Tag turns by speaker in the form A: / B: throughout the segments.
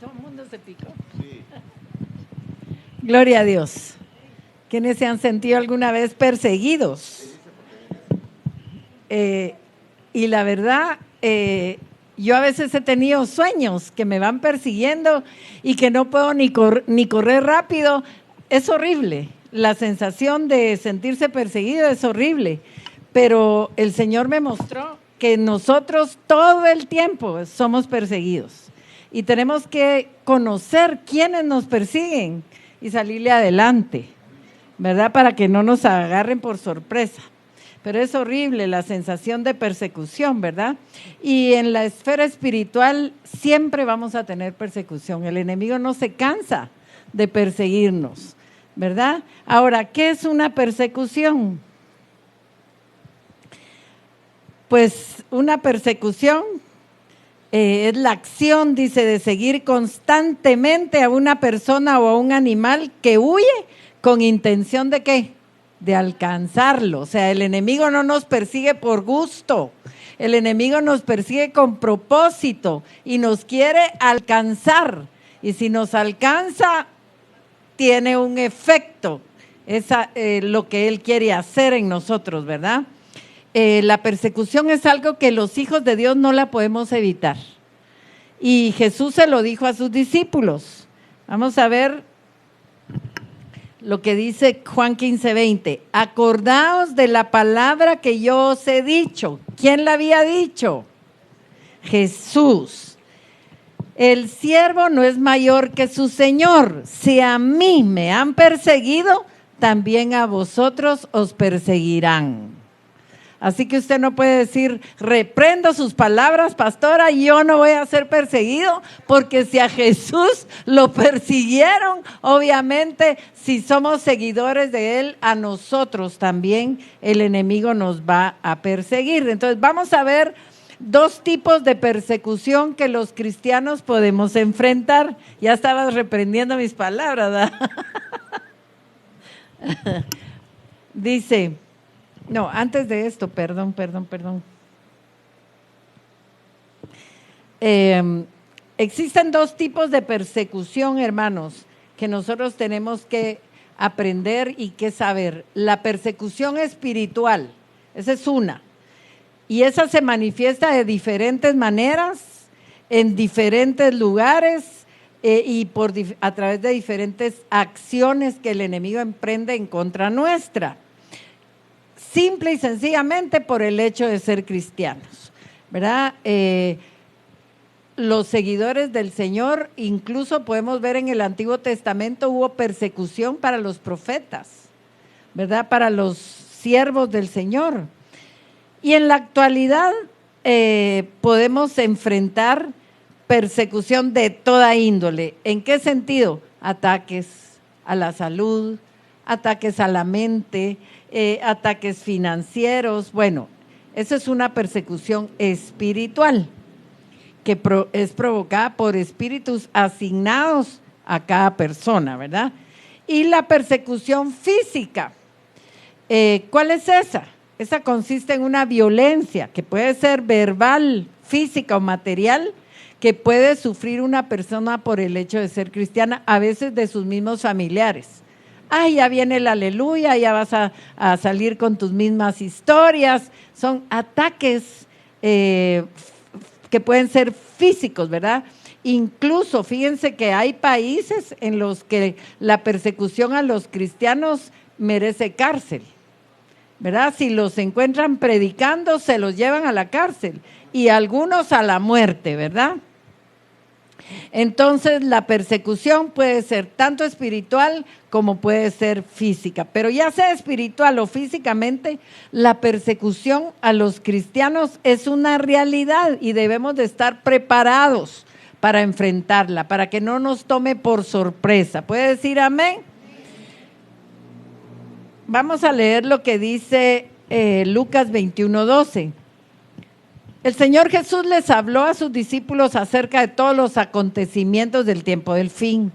A: Todo el mundo se picó.
B: Sí.
A: Gloria a Dios. ¿Quiénes se han sentido alguna vez perseguidos? Y la verdad, yo a veces he tenido sueños que me van persiguiendo y que no puedo ni correr rápido. Es horrible. La sensación de sentirse perseguido es horrible. Pero el Señor me mostró que nosotros todo el tiempo somos perseguidos. Y tenemos que conocer quiénes nos persiguen y salirle adelante, ¿verdad? Para que no nos agarren por sorpresa. Pero es horrible la sensación de persecución, ¿verdad? Y en la esfera espiritual siempre vamos a tener persecución. El enemigo no se cansa de perseguirnos, ¿verdad? Ahora, ¿qué es una persecución? Pues una persecución es la acción, dice, de seguir constantemente a una persona o a un animal que huye con intención de ¿qué? De alcanzarlo. O sea, el enemigo no nos persigue por gusto, el enemigo nos persigue con propósito y nos quiere alcanzar. Y si nos alcanza, tiene un efecto, lo que él quiere hacer en nosotros, ¿verdad? La persecución es algo que los hijos de Dios no la podemos evitar. Y Jesús se lo dijo a sus discípulos. Vamos a ver lo que dice Juan 15:20. Acordaos de la palabra que yo os he dicho. ¿Quién la había dicho? Jesús. El siervo no es mayor que su Señor. Si a mí me han perseguido, también a vosotros os perseguirán. Así que usted no puede decir, reprendo sus palabras, pastora, yo no voy a ser perseguido, porque si a Jesús lo persiguieron, obviamente, si somos seguidores de Él, a nosotros también el enemigo nos va a perseguir. Entonces vamos a ver dos tipos de persecución que los cristianos podemos enfrentar. Ya estabas reprendiendo mis palabras, ¿verdad? Dice... No, antes de esto, perdón. Existen dos tipos de persecución, hermanos, que nosotros tenemos que aprender y que saber. La persecución espiritual, esa es una. Y esa se manifiesta de diferentes maneras, en diferentes lugares y a través de diferentes acciones que el enemigo emprende en contra nuestra. Simple y sencillamente por el hecho de ser cristianos, ¿verdad? Los seguidores del Señor, incluso podemos ver en el Antiguo Testamento hubo persecución para los profetas, ¿verdad? Para los siervos del Señor. Y en la actualidad podemos enfrentar persecución de toda índole. ¿En qué sentido? Ataques a la salud, ataques a la mente, ataques financieros. Bueno, esa es una persecución espiritual que es provocada por espíritus asignados a cada persona, ¿verdad? Y la persecución física, ¿cuál es esa? Esa consiste en una violencia que puede ser verbal, física o material, que puede sufrir una persona por el hecho de ser cristiana, a veces de sus mismos familiares. Ay, ya viene el aleluya, ya vas a salir con tus mismas historias. Son ataques que pueden ser físicos, ¿verdad? Incluso, fíjense que hay países en los que la persecución a los cristianos merece cárcel, ¿verdad? Si los encuentran predicando, se los llevan a la cárcel y algunos a la muerte, ¿verdad? Entonces la persecución puede ser tanto espiritual como puede ser física, pero ya sea espiritual o físicamente, la persecución a los cristianos es una realidad y debemos de estar preparados para enfrentarla, para que no nos tome por sorpresa. ¿Puede decir amén? Vamos a leer lo que dice Lucas 21:12. El Señor Jesús les habló a sus discípulos acerca de todos los acontecimientos del tiempo del fin.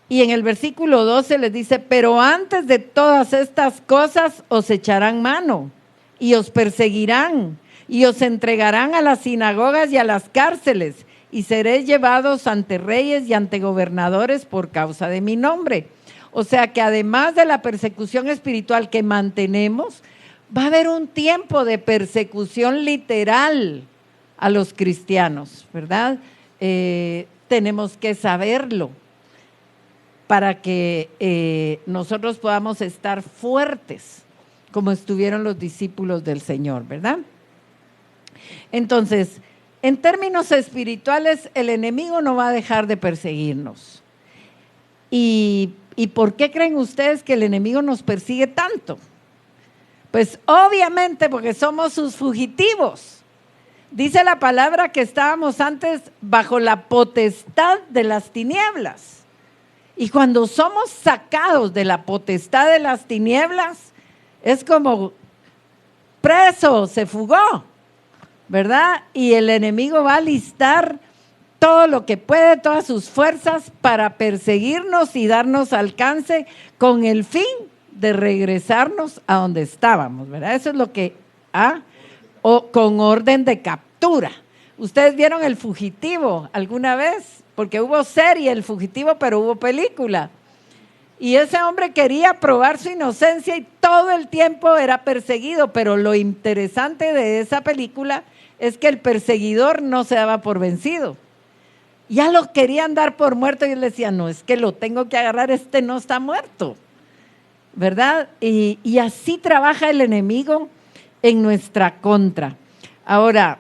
A: Y en el versículo 12 les dice, pero antes de todas estas cosas os echarán mano y os perseguirán y os entregarán a las sinagogas y a las cárceles y seréis llevados ante reyes y ante gobernadores por causa de mi nombre. O sea que además de la persecución espiritual que mantenemos, va a haber un tiempo de persecución literal a los cristianos, ¿verdad? Tenemos que saberlo para que nosotros podamos estar fuertes, como estuvieron los discípulos del Señor, ¿verdad? Entonces, en términos espirituales, el enemigo no va a dejar de perseguirnos. ¿Y por qué creen ustedes que el enemigo nos persigue tanto? Pues obviamente porque somos sus fugitivos. Dice la palabra que estábamos antes bajo la potestad de las tinieblas. Y cuando somos sacados de la potestad de las tinieblas, es como preso, se fugó, ¿verdad? Y el enemigo va a alistar todo lo que puede, todas sus fuerzas para perseguirnos y darnos alcance con el fin de regresarnos a donde estábamos, ¿verdad? Eso es lo que, o con orden de captura. ¿Ustedes vieron El Fugitivo alguna vez? Porque hubo serie El Fugitivo, pero hubo película. Y ese hombre quería probar su inocencia y todo el tiempo era perseguido, pero lo interesante de esa película es que el perseguidor no se daba por vencido. Ya lo querían dar por muerto y él decía, no, es que lo tengo que agarrar, este no está muerto, ¿verdad? Y así trabaja el enemigo en nuestra contra. Ahora,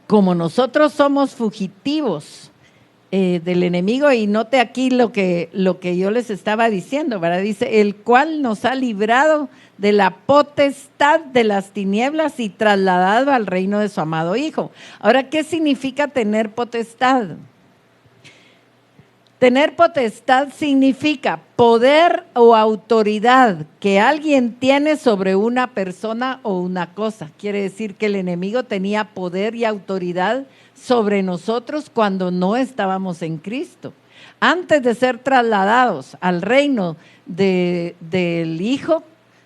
A: como nosotros somos fugitivos del enemigo, y note aquí lo que yo les estaba diciendo, ¿verdad? Dice, el cual nos ha librado de la potestad de las tinieblas y trasladado al reino de su amado Hijo. Ahora, ¿qué significa tener potestad? Tener potestad significa poder o autoridad que alguien tiene sobre una persona o una cosa. Quiere decir que el enemigo tenía poder y autoridad sobre nosotros cuando no estábamos en Cristo. Antes de ser trasladados al reino del Hijo,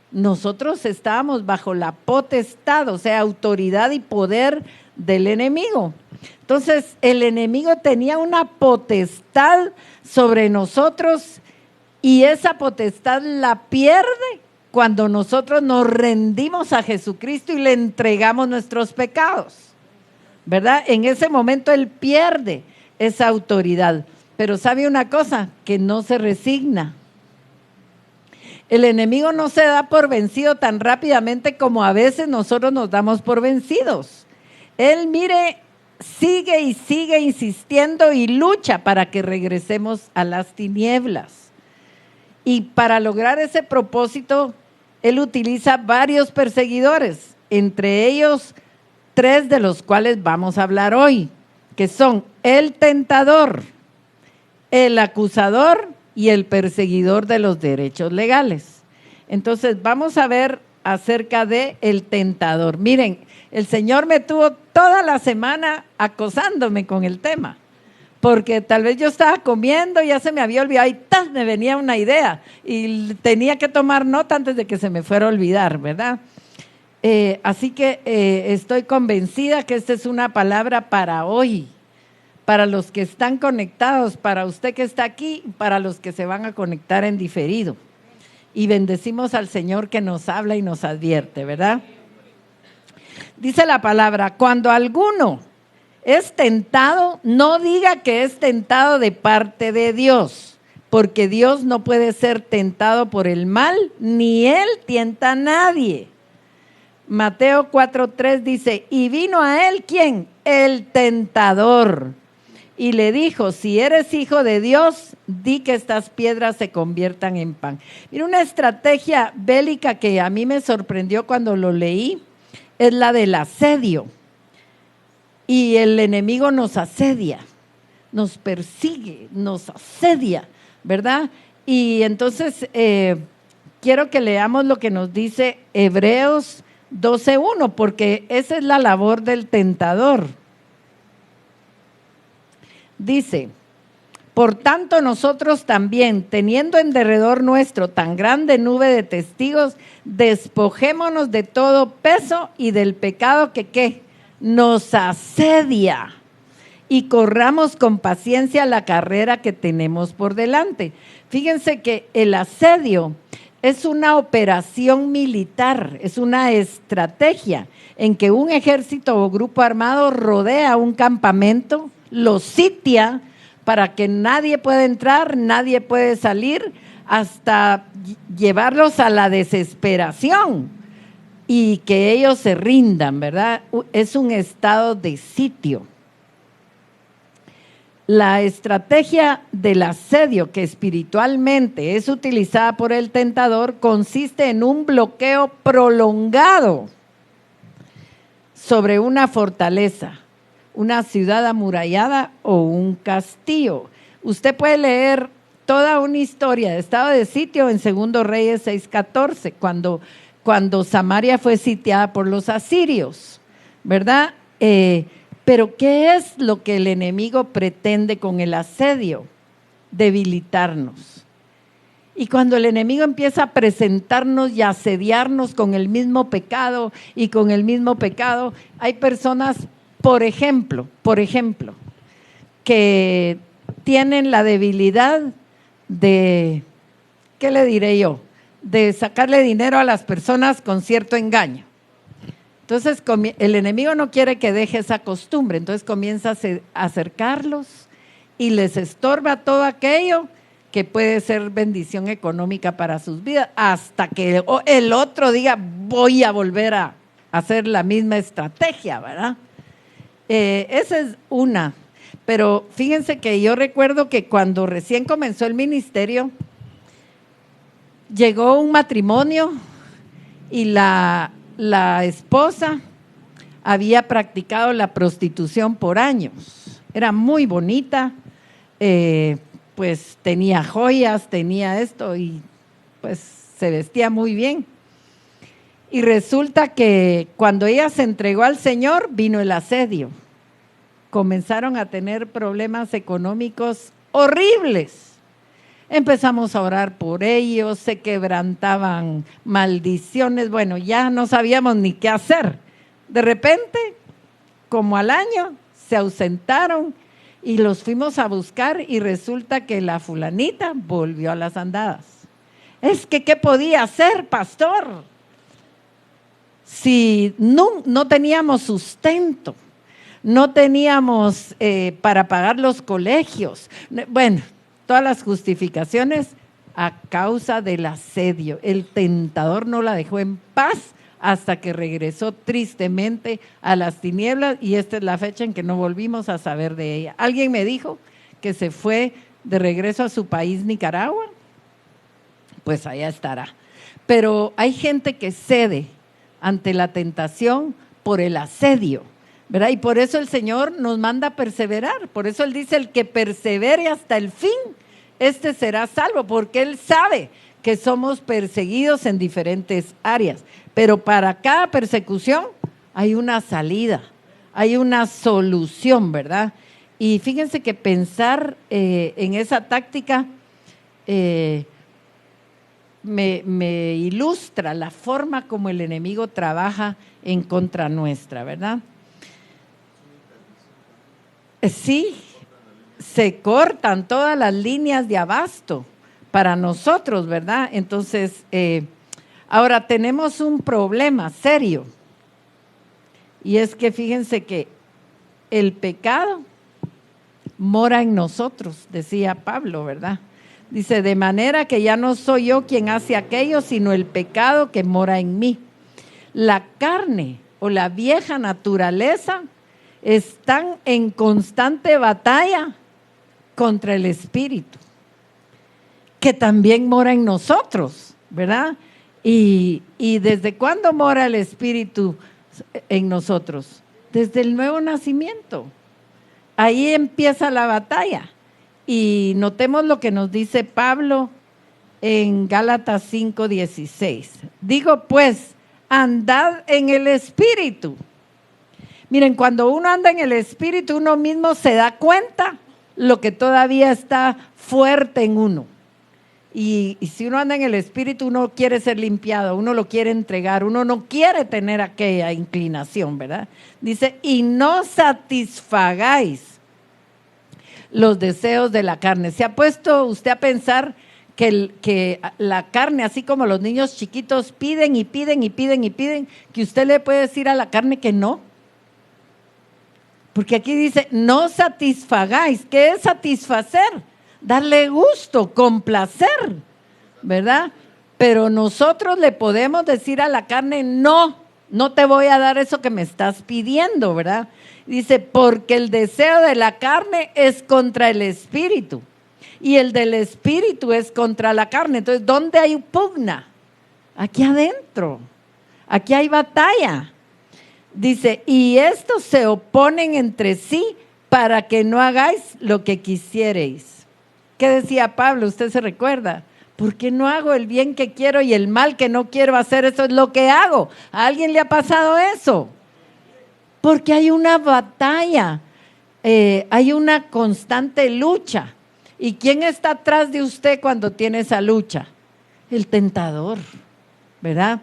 A: nosotros estábamos bajo la potestad, o sea, autoridad y poder del enemigo. Entonces, el enemigo tenía una potestad sobre nosotros y esa potestad la pierde cuando nosotros nos rendimos a Jesucristo y le entregamos nuestros pecados, ¿verdad? En ese momento él pierde esa autoridad. Pero ¿sabe una cosa? Que no se resigna. El enemigo no se da por vencido tan rápidamente como a veces nosotros nos damos por vencidos. Él, mire, sigue y sigue insistiendo y lucha para que regresemos a las tinieblas. Y para lograr ese propósito, él utiliza varios perseguidores, entre ellos 3 de los cuales vamos a hablar hoy, que son el tentador, el acusador y el perseguidor de los derechos legales. Entonces vamos a ver acerca de el tentador. Miren, el Señor me tuvo toda la semana acosándome con el tema, porque tal vez yo estaba comiendo, ya se me había olvidado y ¡tas! Me venía una idea y tenía que tomar nota antes de que se me fuera a olvidar, ¿verdad? Así que estoy convencida que esta es una palabra para hoy, para los que están conectados, para usted que está aquí, para los que se van a conectar en diferido. Y bendecimos al Señor que nos habla y nos advierte, ¿verdad? Dice la palabra, cuando alguno es tentado, no diga que es tentado de parte de Dios, porque Dios no puede ser tentado por el mal, ni Él tienta a nadie. Mateo 4:3 dice, y vino a Él, ¿quién? El tentador. Y le dijo, si eres hijo de Dios, di que estas piedras se conviertan en pan. Mira, una estrategia bélica que a mí me sorprendió cuando lo leí, es la del asedio. Y el enemigo nos asedia, nos persigue, nos asedia, ¿verdad? Y entonces quiero que leamos lo que nos dice Hebreos 12:1, porque esa es la labor del tentador. Dice, por tanto nosotros también, teniendo en derredor nuestro tan grande nube de testigos, despojémonos de todo peso y del pecado que ¿qué? Nos asedia y corramos con paciencia la carrera que tenemos por delante. Fíjense que el asedio es una operación militar, es una estrategia en que un ejército o grupo armado rodea un campamento, lo sitia para que nadie pueda entrar, nadie puede salir, hasta llevarlos a la desesperación y que ellos se rindan, ¿verdad? Es un estado de sitio. La estrategia del asedio, que espiritualmente es utilizada por el tentador, consiste en un bloqueo prolongado sobre una fortaleza, una ciudad amurallada o un castillo. Usted puede leer toda una historia de estado de sitio en 2 Reyes 6:14, cuando Samaria fue sitiada por los asirios, ¿verdad? Pero ¿qué es lo que el enemigo pretende con el asedio? Debilitarnos. Y cuando el enemigo empieza a presentarnos y a asediarnos con el mismo pecado y con el mismo pecado, hay personas, por ejemplo, que tienen la debilidad de, ¿qué le diré yo? De sacarle dinero a las personas con cierto engaño. Entonces el enemigo no quiere que deje esa costumbre, entonces comienza a acercarlos y les estorba todo aquello que puede ser bendición económica para sus vidas, hasta que el otro diga, voy a volver a hacer la misma estrategia, ¿verdad? Esa es una. Pero fíjense que yo recuerdo que cuando recién comenzó el ministerio, llegó un matrimonio y la esposa había practicado la prostitución por años. Era muy bonita, pues tenía joyas, tenía esto y pues se vestía muy bien. Y resulta que cuando ella se entregó al Señor, vino el asedio. Comenzaron a tener problemas económicos horribles. Empezamos a orar por ellos, se quebrantaban maldiciones, bueno, ya no sabíamos ni qué hacer. De repente, como al año, se ausentaron y los fuimos a buscar y resulta que la fulanita volvió a las andadas. Es que, ¿qué podía hacer, pastor? Si no teníamos sustento, no teníamos para pagar los colegios, bueno, todas las justificaciones a causa del asedio. El tentador no la dejó en paz hasta que regresó tristemente a las tinieblas y esta es la fecha en que no volvimos a saber de ella. Alguien me dijo que se fue de regreso a su país, Nicaragua, pues allá estará. Pero hay gente que cede ante la tentación por el asedio, ¿verdad? Y por eso el Señor nos manda a perseverar, por eso Él dice, el que persevere hasta el fin, este será salvo, porque Él sabe que somos perseguidos en diferentes áreas, pero para cada persecución hay una salida, hay una solución, ¿verdad? Y fíjense que pensar en esa táctica me ilustra la forma como el enemigo trabaja en contra nuestra, ¿verdad? Sí, se cortan todas las líneas de abasto para nosotros, ¿verdad? Entonces, ahora tenemos un problema serio y es que fíjense que el pecado mora en nosotros, decía Pablo, ¿verdad? Dice, de manera que ya no soy yo quien hace aquello, sino el pecado que mora en mí. La carne o la vieja naturaleza están en constante batalla contra el espíritu, que también mora en nosotros, ¿verdad? Y ¿desde cuándo mora el espíritu en nosotros? Desde el nuevo nacimiento. Ahí empieza la batalla. Y notemos lo que nos dice Pablo en Gálatas 5:16. Digo pues, andad en el espíritu. Miren, cuando uno anda en el espíritu, uno mismo se da cuenta lo que todavía está fuerte en uno. Y si uno anda en el espíritu, uno quiere ser limpiado, uno lo quiere entregar, uno no quiere tener aquella inclinación, ¿verdad? Dice, y no satisfagáis los deseos de la carne. ¿Se ha puesto usted a pensar que la carne, así como los niños chiquitos piden y piden y piden y piden, que usted le puede decir a la carne que no? Porque aquí dice, no satisfagáis. ¿Qué es satisfacer? Darle gusto, complacer, ¿verdad? Pero nosotros le podemos decir a la carne, no te voy a dar eso que me estás pidiendo, ¿verdad? Dice, porque el deseo de la carne es contra el espíritu y el del espíritu es contra la carne. Entonces, ¿dónde hay pugna? Aquí adentro, aquí hay batalla. Dice, y estos se oponen entre sí para que no hagáis lo que quisierais. ¿Qué decía Pablo? ¿Usted se recuerda? ¿Por qué no hago el bien que quiero y el mal que no quiero hacer? Eso es lo que hago. ¿A alguien le ha pasado eso? Porque hay una batalla, hay una constante lucha. ¿Y quién está atrás de usted cuando tiene esa lucha? El tentador, ¿verdad?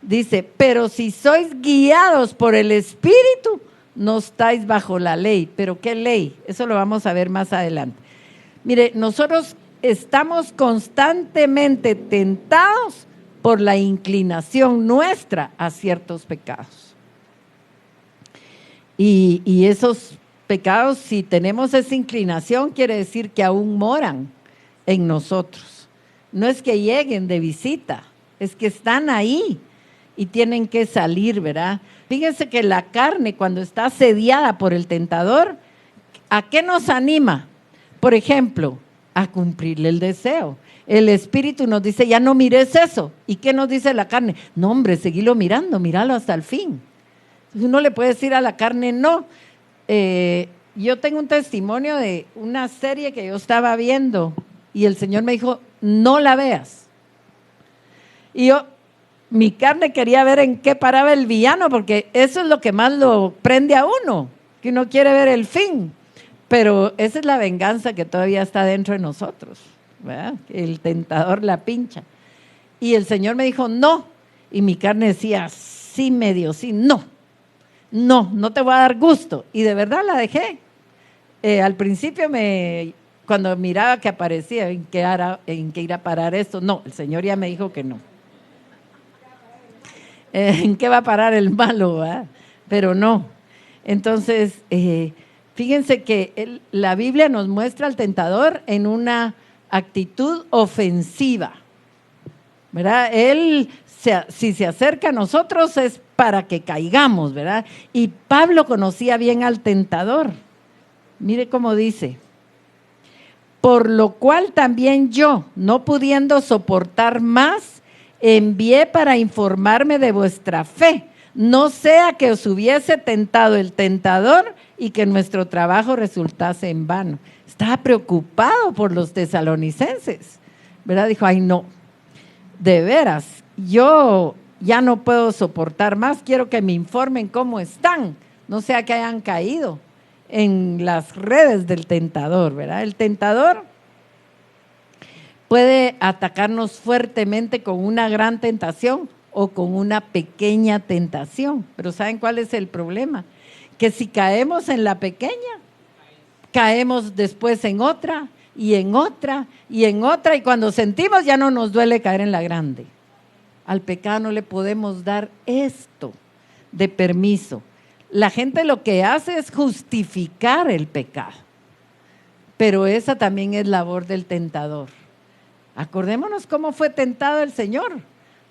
A: Dice, pero si sois guiados por el Espíritu, no estáis bajo la ley. ¿Pero qué ley? Eso lo vamos a ver más adelante. Mire, nosotros estamos constantemente tentados por la inclinación nuestra a ciertos pecados. Y esos pecados, si tenemos esa inclinación, quiere decir que aún moran en nosotros. No es que lleguen de visita, es que están ahí y tienen que salir, ¿verdad? Fíjense que la carne, cuando está asediada por el tentador, ¿a qué nos anima? Por ejemplo, a cumplirle el deseo. El espíritu nos dice, ya no mires eso. ¿Y qué nos dice la carne? No, hombre, seguilo mirando, míralo hasta el fin. Entonces uno le puede decir a la carne, no. Yo tengo un testimonio de una serie que yo estaba viendo y el Señor me dijo, no la veas. Y mi carne quería ver en qué paraba el villano, porque eso es lo que más lo prende a uno, que uno quiere ver el fin. Pero esa es la venganza que todavía está dentro de nosotros, ¿verdad? El tentador la pincha. Y el Señor me dijo, no. Y mi carne decía, sí, medio, sí, no te voy a dar gusto. Y de verdad la dejé. Al principio cuando miraba que aparecía, ¿en qué ir a parar esto? No, el Señor ya me dijo que no. ¿En qué va a parar el malo? ¿Verdad? Pero no. Entonces, fíjense que la Biblia nos muestra al tentador en una actitud ofensiva, ¿verdad? Él, si se acerca a nosotros es para que caigamos, ¿verdad? Y Pablo conocía bien al tentador. Mire cómo dice, por lo cual también yo, no pudiendo soportar más, envié para informarme de vuestra fe, no sea que os hubiese tentado el tentador y que nuestro trabajo resultase en vano. Estaba preocupado por los tesalonicenses, ¿verdad? Dijo, ay no, de veras, yo ya no puedo soportar más, quiero que me informen cómo están, no sea que hayan caído en las redes del tentador, ¿verdad? El tentador puede atacarnos fuertemente con una gran tentación o con una pequeña tentación, pero ¿saben cuál es el problema? Que si caemos en la pequeña, caemos después en otra y en otra y en otra, y cuando sentimos ya no nos duele caer en la grande. Al pecado no le podemos dar esto de permiso. La gente lo que hace es justificar el pecado, pero esa también es labor del tentador. Acordémonos cómo fue tentado el Señor,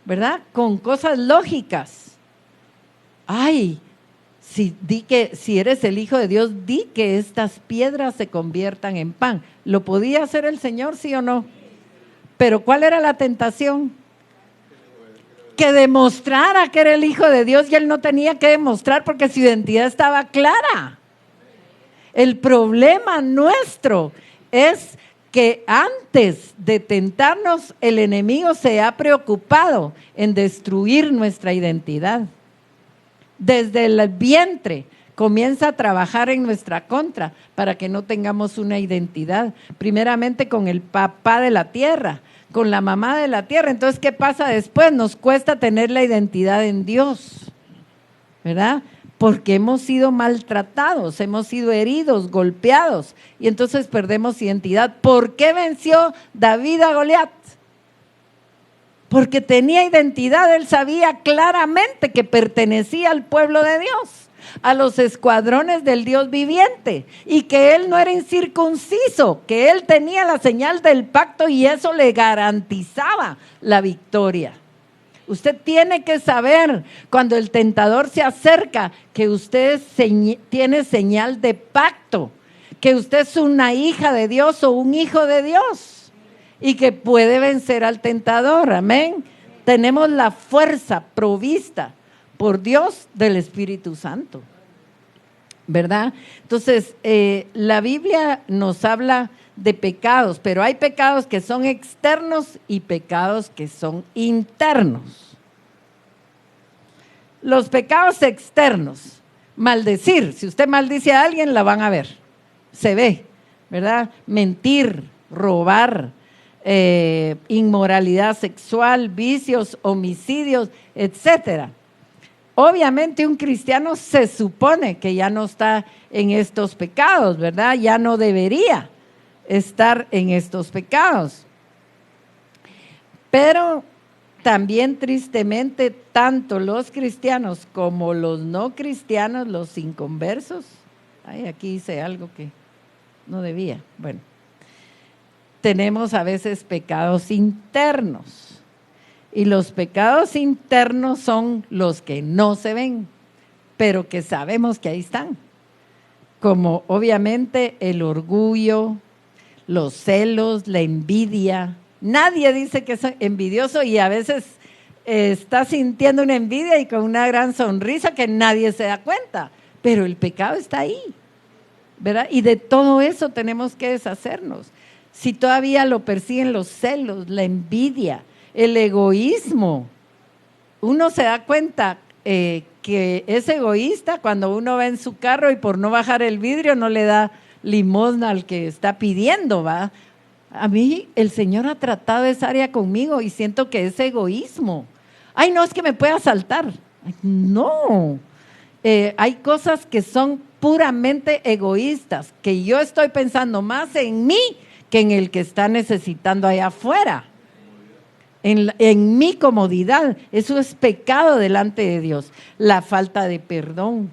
A: ¿verdad? Con cosas lógicas. Ay, si eres el Hijo de Dios, di que estas piedras se conviertan en pan. ¿Lo podía hacer el Señor, sí o no? Pero ¿cuál era la tentación? Que demostrara que era el Hijo de Dios, y él no tenía que demostrar porque su identidad estaba clara. El problema nuestro es que antes de tentarnos, el enemigo se ha preocupado en destruir nuestra identidad. Desde el vientre comienza a trabajar en nuestra contra para que no tengamos una identidad, primeramente con el papá de la tierra, con la mamá de la tierra. Entonces, ¿qué pasa después? Nos cuesta tener la identidad en Dios, ¿verdad? porque hemos sido maltratados, hemos sido heridos, golpeados, y entonces perdemos identidad. ¿Por qué venció David a Goliat? Porque tenía identidad, él sabía claramente que pertenecía al pueblo de Dios, a los escuadrones del Dios viviente, y que él no era incircunciso, que él tenía la señal del pacto y eso le garantizaba la victoria. Usted tiene que saber cuando el tentador se acerca que usted tiene señal de pacto, que usted es una hija de Dios o un hijo de Dios y que puede vencer al tentador. Amén. Tenemos la fuerza provista por Dios del Espíritu Santo, ¿verdad? Entonces, la Biblia nos habla de pecados, pero hay pecados que son externos y pecados que son internos. Los pecados externos, maldecir, si usted maldice a alguien la van a ver, se ve, ¿verdad? Mentir, robar, inmoralidad sexual, vicios, homicidios, etcétera. Obviamente un cristiano se supone que ya no está en estos pecados, ¿verdad? Ya no debería estar en estos pecados. Pero también tristemente tanto los cristianos como los no cristianos, los inconversos, aquí hice algo que no debía, bueno, tenemos a veces pecados internos. Y los pecados internos son los que no se ven, pero que sabemos que ahí están. Como obviamente el orgullo, los celos, la envidia. Nadie dice que es envidioso y a veces está sintiendo una envidia y con una gran sonrisa que nadie se da cuenta. Pero el pecado está ahí, ¿verdad? Y de todo eso tenemos que deshacernos. Si todavía lo persiguen los celos, la envidia, el egoísmo, uno se da cuenta que es egoísta cuando uno va en su carro y por no bajar el vidrio no le da limosna al que está pidiendo, ¿va? A mí el Señor ha tratado esa área conmigo y siento que es egoísmo. Ay, no, es que me puede asaltar. Ay, no, hay cosas que son puramente egoístas, que yo estoy pensando más en mí que en el que está necesitando allá afuera. En mi comodidad, eso es pecado delante de Dios. La falta de perdón,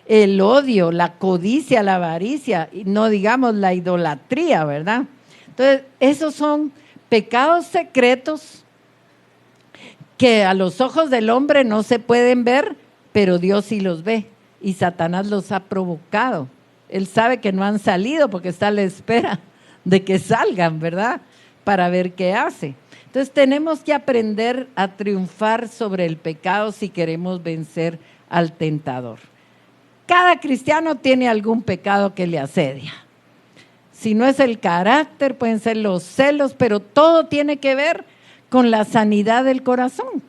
A: el odio, la codicia, la avaricia, y no digamos la idolatría, ¿verdad? Entonces, esos son pecados secretos que a los ojos del hombre no se pueden ver, pero Dios sí los ve y Satanás los ha provocado. Él sabe que no han salido porque está a la espera de que salgan, ¿verdad? Para ver qué hace. Entonces tenemos que aprender a triunfar sobre el pecado si queremos vencer al tentador. Cada cristiano tiene algún pecado que le asedia. Si no es el carácter, pueden ser los celos, pero todo tiene que ver con la sanidad del corazón.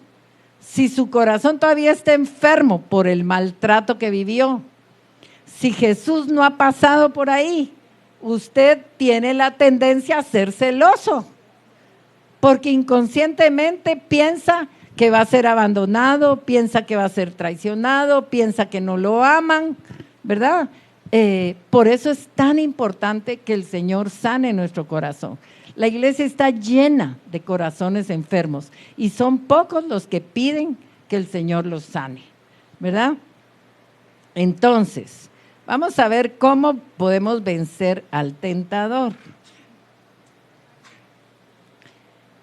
A: Si su corazón todavía está enfermo por el maltrato que vivió, si Jesús no ha pasado por ahí, usted tiene la tendencia a ser celoso, porque inconscientemente piensa que va a ser abandonado, piensa que va a ser traicionado, piensa que no lo aman, ¿verdad? Por eso es tan importante que el Señor sane nuestro corazón. La iglesia está llena de corazones enfermos y son pocos los que piden que el Señor los sane, ¿verdad? Entonces, vamos a ver cómo podemos vencer al tentador.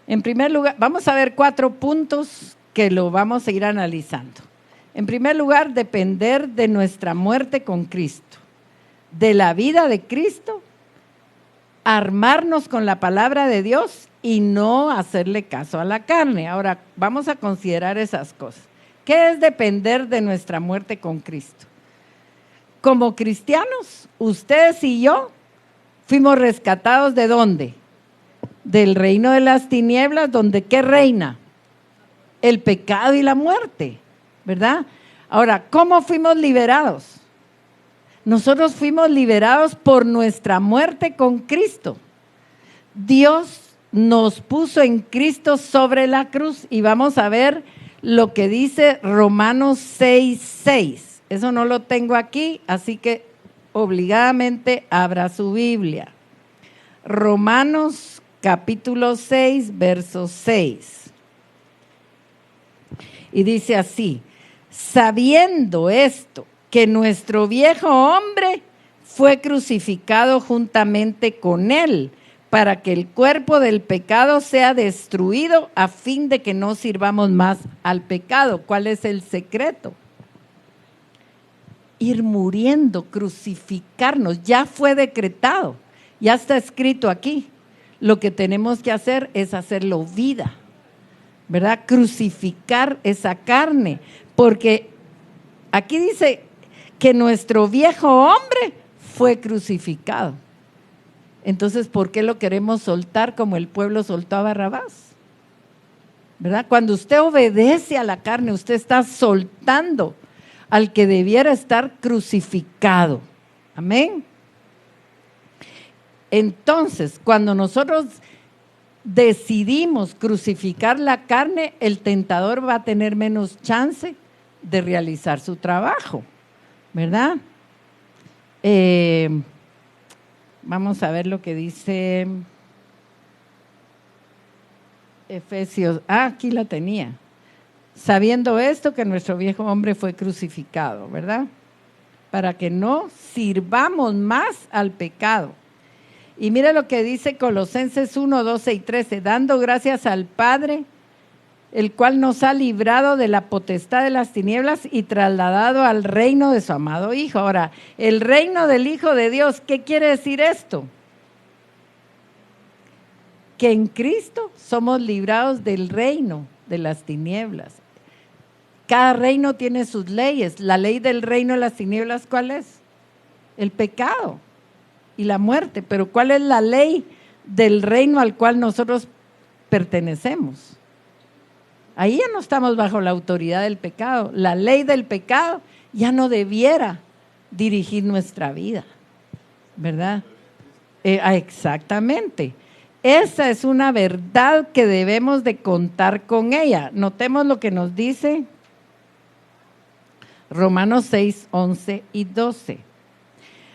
A: En primer lugar, vamos a ver 4 puntos que lo vamos a ir analizando. En primer lugar, depender de nuestra muerte con Cristo, de la vida de Cristo, armarnos con la palabra de Dios y no hacerle caso a la carne. Ahora, vamos a considerar esas cosas. ¿Qué es depender de nuestra muerte con Cristo? Como cristianos, ustedes y yo fuimos rescatados ¿de dónde? Del reino de las tinieblas, donde ¿qué reina? El pecado y la muerte, ¿verdad? Ahora, ¿cómo fuimos liberados? Nosotros fuimos liberados por nuestra muerte con Cristo. Dios nos puso en Cristo sobre la cruz y vamos a ver lo que dice Romanos 6:6. Eso no lo tengo aquí, así que obligadamente abra su Biblia. Romanos capítulo 6, verso 6. Y dice así: sabiendo esto, que nuestro viejo hombre fue crucificado juntamente con él, para que el cuerpo del pecado sea destruido, a fin de que no sirvamos más al pecado. ¿Cuál es el secreto? Ir muriendo, crucificarnos, ya fue decretado, ya está escrito aquí. Lo que tenemos que hacer es hacerlo vida, ¿verdad? Crucificar esa carne, porque aquí dice que nuestro viejo hombre fue crucificado. Entonces, ¿por qué lo queremos soltar como el pueblo soltó a Barrabás? ¿Verdad? Cuando usted obedece a la carne, usted está soltando al que debiera estar crucificado. Amén. Entonces, cuando nosotros decidimos crucificar la carne, el tentador va a tener menos chance de realizar su trabajo, ¿verdad? Vamos a ver lo que dice Efesios. Aquí la tenía. Sabiendo esto, que nuestro viejo hombre fue crucificado, ¿verdad? Para que no sirvamos más al pecado. Y mire lo que dice Colosenses 1, 12 y 13, dando gracias al Padre, el cual nos ha librado de la potestad de las tinieblas y trasladado al reino de su amado Hijo. Ahora, el reino del Hijo de Dios, ¿qué quiere decir esto? Que en Cristo somos librados del reino de las tinieblas. Cada reino tiene sus leyes. La ley del reino de las tinieblas, ¿cuál es? El pecado y la muerte. Pero ¿cuál es la ley del reino al cual nosotros pertenecemos? Ahí ya no estamos bajo la autoridad del pecado. La ley del pecado ya no debiera dirigir nuestra vida, ¿verdad? Exactamente. Esa es una verdad que debemos de contar con ella. Notemos lo que nos dice Romanos 6, 11 y 12.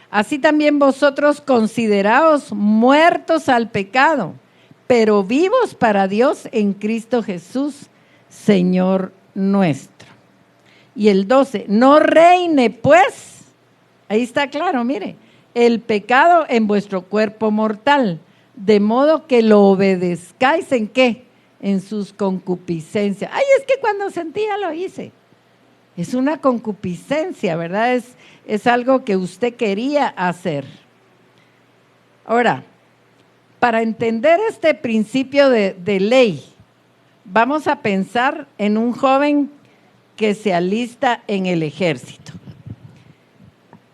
A: Así también vosotros consideraos muertos al pecado, pero vivos para Dios en Cristo Jesús, Señor nuestro. Y el 12, no reine pues, ahí está claro, mire, el pecado en vuestro cuerpo mortal, de modo que lo obedezcáis ¿en qué? En sus concupiscencias. Ay, es que cuando sentía lo hice. Es una concupiscencia, ¿verdad? Es algo que usted quería hacer. Ahora, para entender este principio de ley, vamos a pensar en un joven que se alista en el ejército.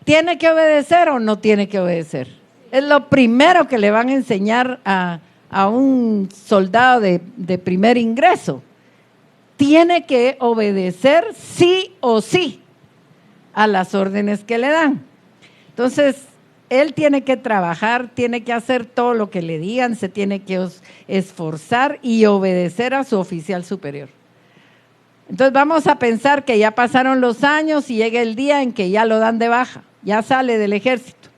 A: ¿Tiene que obedecer o no tiene que obedecer? Es lo primero que le van a enseñar a un soldado de primer ingreso. Tiene que obedecer sí o sí a las órdenes que le dan. Entonces, él tiene que trabajar, tiene que hacer todo lo que le digan, se tiene que esforzar y obedecer a su oficial superior. Entonces vamos a pensar que ya pasaron los años y llega el día en que ya lo dan de baja, ya sale del ejército.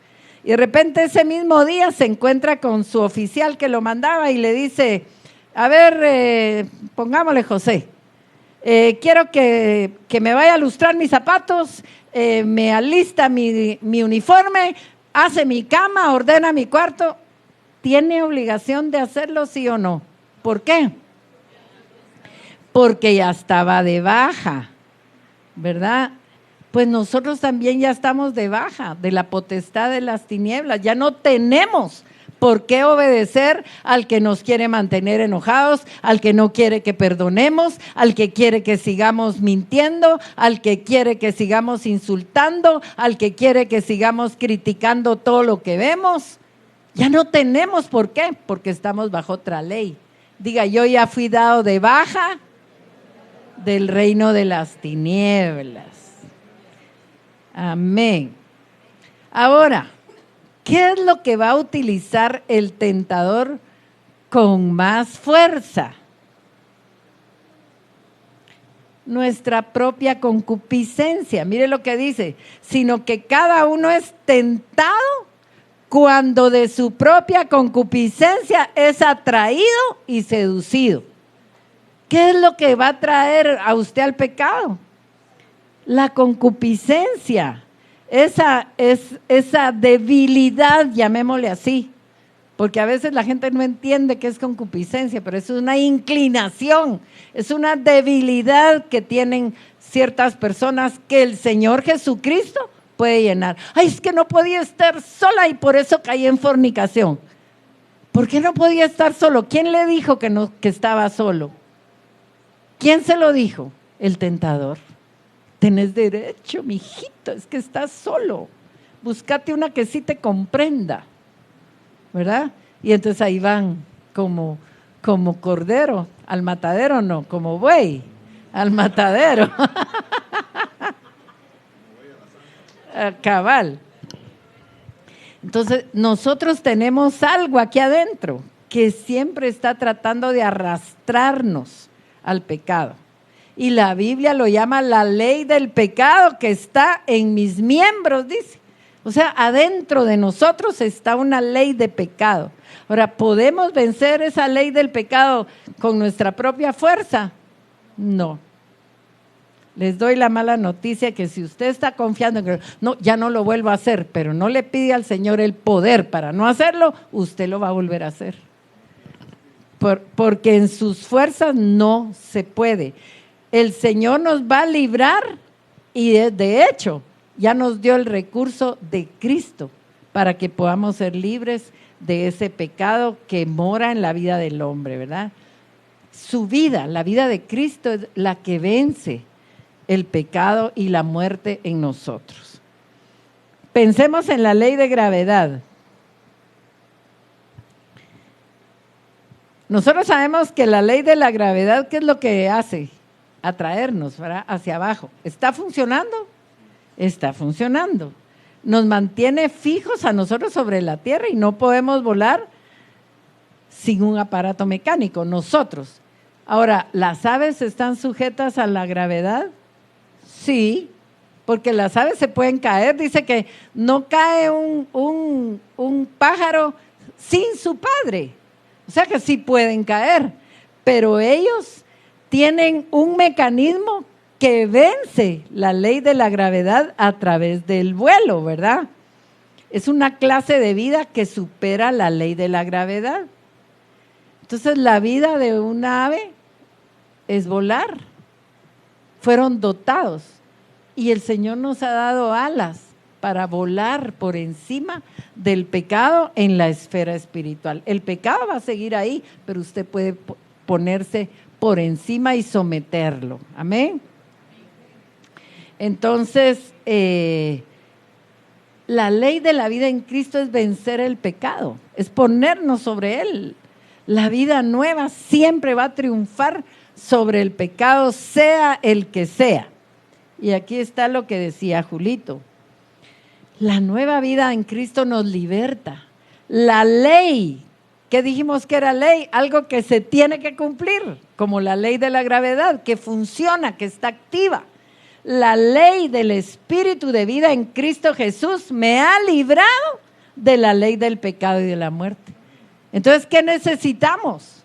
A: Y de repente ese mismo día se encuentra con su oficial que lo mandaba y le dice, a ver, pongámosle José, quiero que me vaya a lustrar mis zapatos, me alista mi uniforme, hace mi cama, ordena mi cuarto. ¿Tiene obligación de hacerlo, sí o no? ¿Por qué? Porque ya estaba de baja, ¿verdad? Pues nosotros también ya estamos de baja de la potestad de las tinieblas, ya no tenemos por qué obedecer al que nos quiere mantener enojados, al que no quiere que perdonemos, al que quiere que sigamos mintiendo, al que quiere que sigamos insultando, al que quiere que sigamos criticando todo lo que vemos. Ya no tenemos por qué, porque estamos bajo otra ley. Diga, yo ya fui dado de baja del reino de las tinieblas. Amén. Ahora, ¿qué es lo que va a utilizar el tentador con más fuerza? nuestra propia concupiscencia. Mire lo que dice, sino que cada uno es tentado cuando de su propia concupiscencia es atraído y seducido. ¿Qué es lo que va a traer a usted al pecado? La concupiscencia, esa debilidad, llamémosle así, porque a veces la gente no entiende qué es concupiscencia, pero es una inclinación, es una debilidad que tienen ciertas personas que el Señor Jesucristo puede llenar. Ay, es que no podía estar sola y por eso caí en fornicación. ¿Por qué no podía estar solo? ¿Quién le dijo que estaba solo? ¿Quién se lo dijo? El tentador. Tenés derecho, mijito, es que estás solo. Búscate una que sí te comprenda, ¿verdad? Y entonces ahí van como cordero al matadero, no, como buey al matadero. Cabal. Entonces nosotros tenemos algo aquí adentro que siempre está tratando de arrastrarnos al pecado. Y la Biblia lo llama la ley del pecado que está en mis miembros, dice. O sea, adentro de nosotros está una ley de pecado. Ahora, ¿podemos vencer esa ley del pecado con nuestra propia fuerza? No. Les doy la mala noticia que si usted está confiando en que no, ya no lo vuelvo a hacer, pero no le pide al Señor el poder para no hacerlo, usted lo va a volver a hacer. Porque en sus fuerzas no se puede. El Señor nos va a librar y de hecho ya nos dio el recurso de Cristo para que podamos ser libres de ese pecado que mora en la vida del hombre, ¿verdad? Su vida, la vida de Cristo es la que vence el pecado y la muerte en nosotros. Pensemos en la ley de gravedad. Nosotros sabemos que la ley de la gravedad, ¿qué es lo que hace? Atraernos, ¿verdad?, hacia abajo. ¿Está funcionando? Está funcionando. Nos mantiene fijos a nosotros sobre la tierra y no podemos volar sin un aparato mecánico, nosotros. Ahora, ¿las aves están sujetas a la gravedad? Sí, porque las aves se pueden caer. Dice que no cae un pájaro sin su padre. O sea que sí pueden caer, pero ellos tienen un mecanismo que vence la ley de la gravedad a través del vuelo, ¿verdad? Es una clase de vida que supera la ley de la gravedad. Entonces, la vida de un ave es volar. Fueron dotados y el Señor nos ha dado alas para volar por encima del pecado en la esfera espiritual. El pecado va a seguir ahí, pero usted puede ponerse por encima y someterlo. Amén. Entonces, la ley de la vida en Cristo es vencer el pecado, es ponernos sobre él. La vida nueva siempre va a triunfar sobre el pecado, sea el que sea. Y aquí está lo que decía Julito. La nueva vida en Cristo nos liberta. La ley, ¿qué dijimos que era ley? Algo que se tiene que cumplir, como la ley de la gravedad, que funciona, que está activa. La ley del Espíritu de vida en Cristo Jesús me ha librado de la ley del pecado y de la muerte. Entonces, ¿qué necesitamos?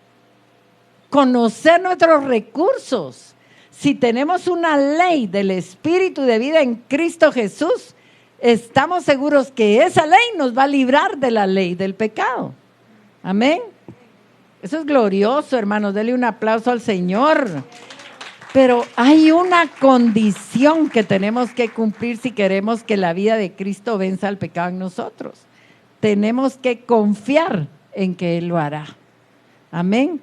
A: Conocer nuestros recursos. Si tenemos una ley del Espíritu de vida en Cristo Jesús, estamos seguros que esa ley nos va a librar de la ley del pecado. Amén. Eso es glorioso, hermanos. Denle un aplauso al Señor. Pero hay una condición que tenemos que cumplir si queremos que la vida de Cristo venza el pecado en nosotros. Tenemos que confiar en que Él lo hará. Amén.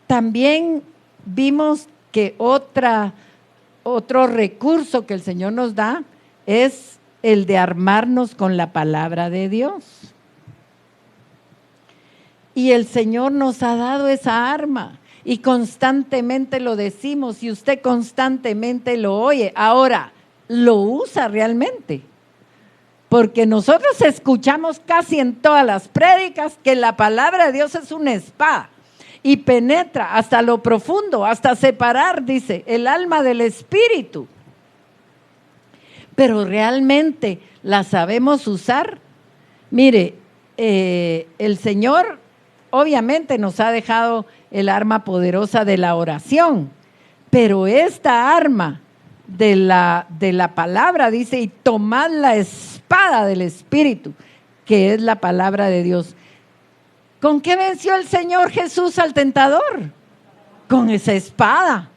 A: También vimos que otro recurso que el Señor nos da es el de armarnos con la palabra de Dios. Y el Señor nos ha dado esa arma y constantemente lo decimos y usted constantemente lo oye. Ahora, ¿lo usa realmente? Porque nosotros escuchamos casi en todas las prédicas que la palabra de Dios es una espada y penetra hasta lo profundo, hasta separar, dice, el alma del espíritu. Pero realmente la sabemos usar. Mire, el Señor obviamente nos ha dejado el arma poderosa de la oración, pero esta arma de la palabra dice, y tomad la espada del Espíritu, que es la palabra de Dios. ¿Con qué venció el Señor Jesús al tentador? Con esa espada,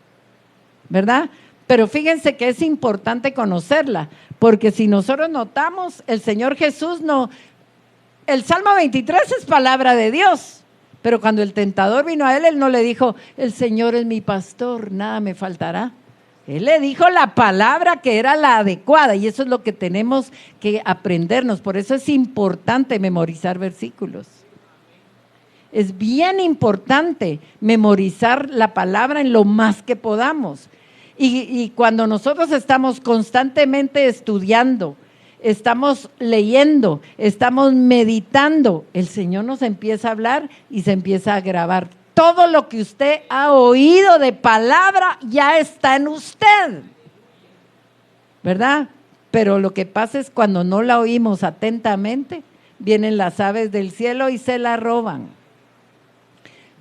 A: ¿verdad? Pero fíjense que es importante conocerla, porque si nosotros notamos, el Señor Jesús el Salmo 23 es palabra de Dios, pero cuando el tentador vino a él no le dijo, el Señor es mi pastor, nada me faltará. Él le dijo la palabra que era la adecuada, y eso es lo que tenemos que aprendernos. Por eso es importante memorizar versículos. Es bien importante memorizar la palabra en lo más que podamos. Y cuando nosotros estamos constantemente estudiando, estamos leyendo, estamos meditando, el Señor nos empieza a hablar y se empieza a grabar. Todo lo que usted ha oído de palabra ya está en usted, ¿verdad? Pero lo que pasa es cuando no la oímos atentamente, vienen las aves del cielo y se la roban.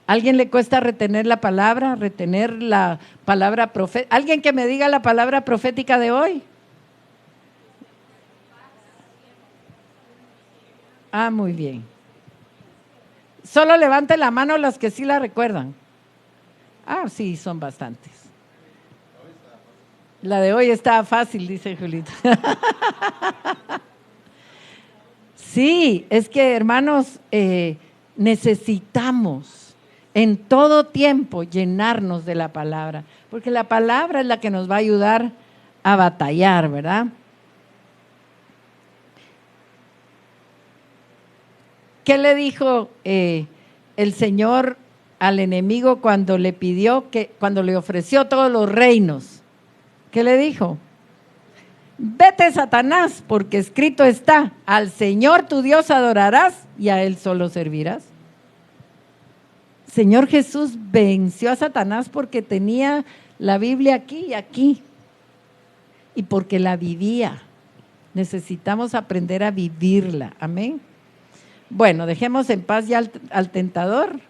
A: ¿A alguien le cuesta retener la palabra profética? ¿Alguien que me diga la palabra profética de hoy? Ah, muy bien. Solo levante la mano los que sí la recuerdan. Ah, sí, son bastantes. La de hoy estaba fácil, dice Julito. Sí, es que hermanos, necesitamos en todo tiempo llenarnos de la palabra, porque la palabra es la que nos va a ayudar a batallar, ¿verdad? ¿Qué le dijo el Señor al enemigo cuando le cuando le ofreció todos los reinos? ¿Qué le dijo? Vete, Satanás, porque escrito está, al Señor tu Dios adorarás y a Él solo servirás. Señor Jesús venció a Satanás porque tenía la Biblia aquí y aquí, y porque la vivía. Necesitamos aprender a vivirla, amén. Bueno, dejemos en paz ya al tentador,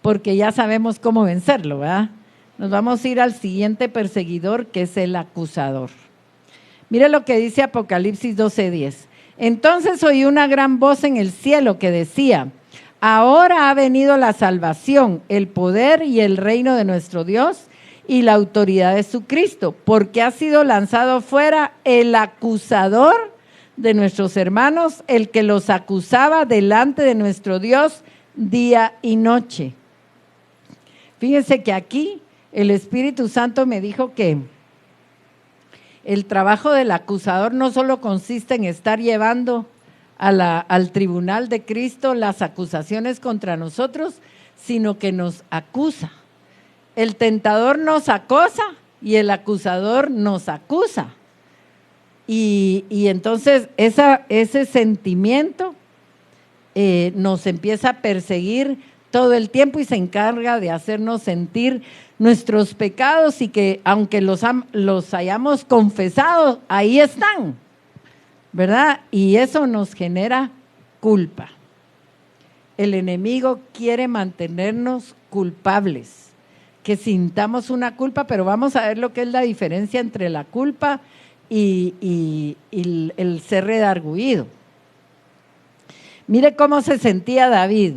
A: porque ya sabemos cómo vencerlo, ¿verdad? Nos vamos a ir al siguiente perseguidor, que es el acusador. Mire lo que dice Apocalipsis 12:10. Entonces oí una gran voz en el cielo que decía, ahora ha venido la salvación, el poder y el reino de nuestro Dios y la autoridad de su Cristo, porque ha sido lanzado fuera el acusador de nuestros hermanos, el que los acusaba delante de nuestro Dios día y noche. Fíjense que aquí el Espíritu Santo me dijo que el trabajo del acusador no solo consiste en estar llevando al tribunal de Cristo las acusaciones contra nosotros, sino que nos acusa. El tentador nos acosa y el acusador nos acusa. Y entonces ese sentimiento nos empieza a perseguir todo el tiempo y se encarga de hacernos sentir nuestros pecados, y que aunque los hayamos confesado, ahí están, ¿verdad? Y eso nos genera culpa. El enemigo quiere mantenernos culpables, que sintamos una culpa, pero vamos a ver lo que es la diferencia entre la culpa y el ser redargüido. Mire cómo se sentía David.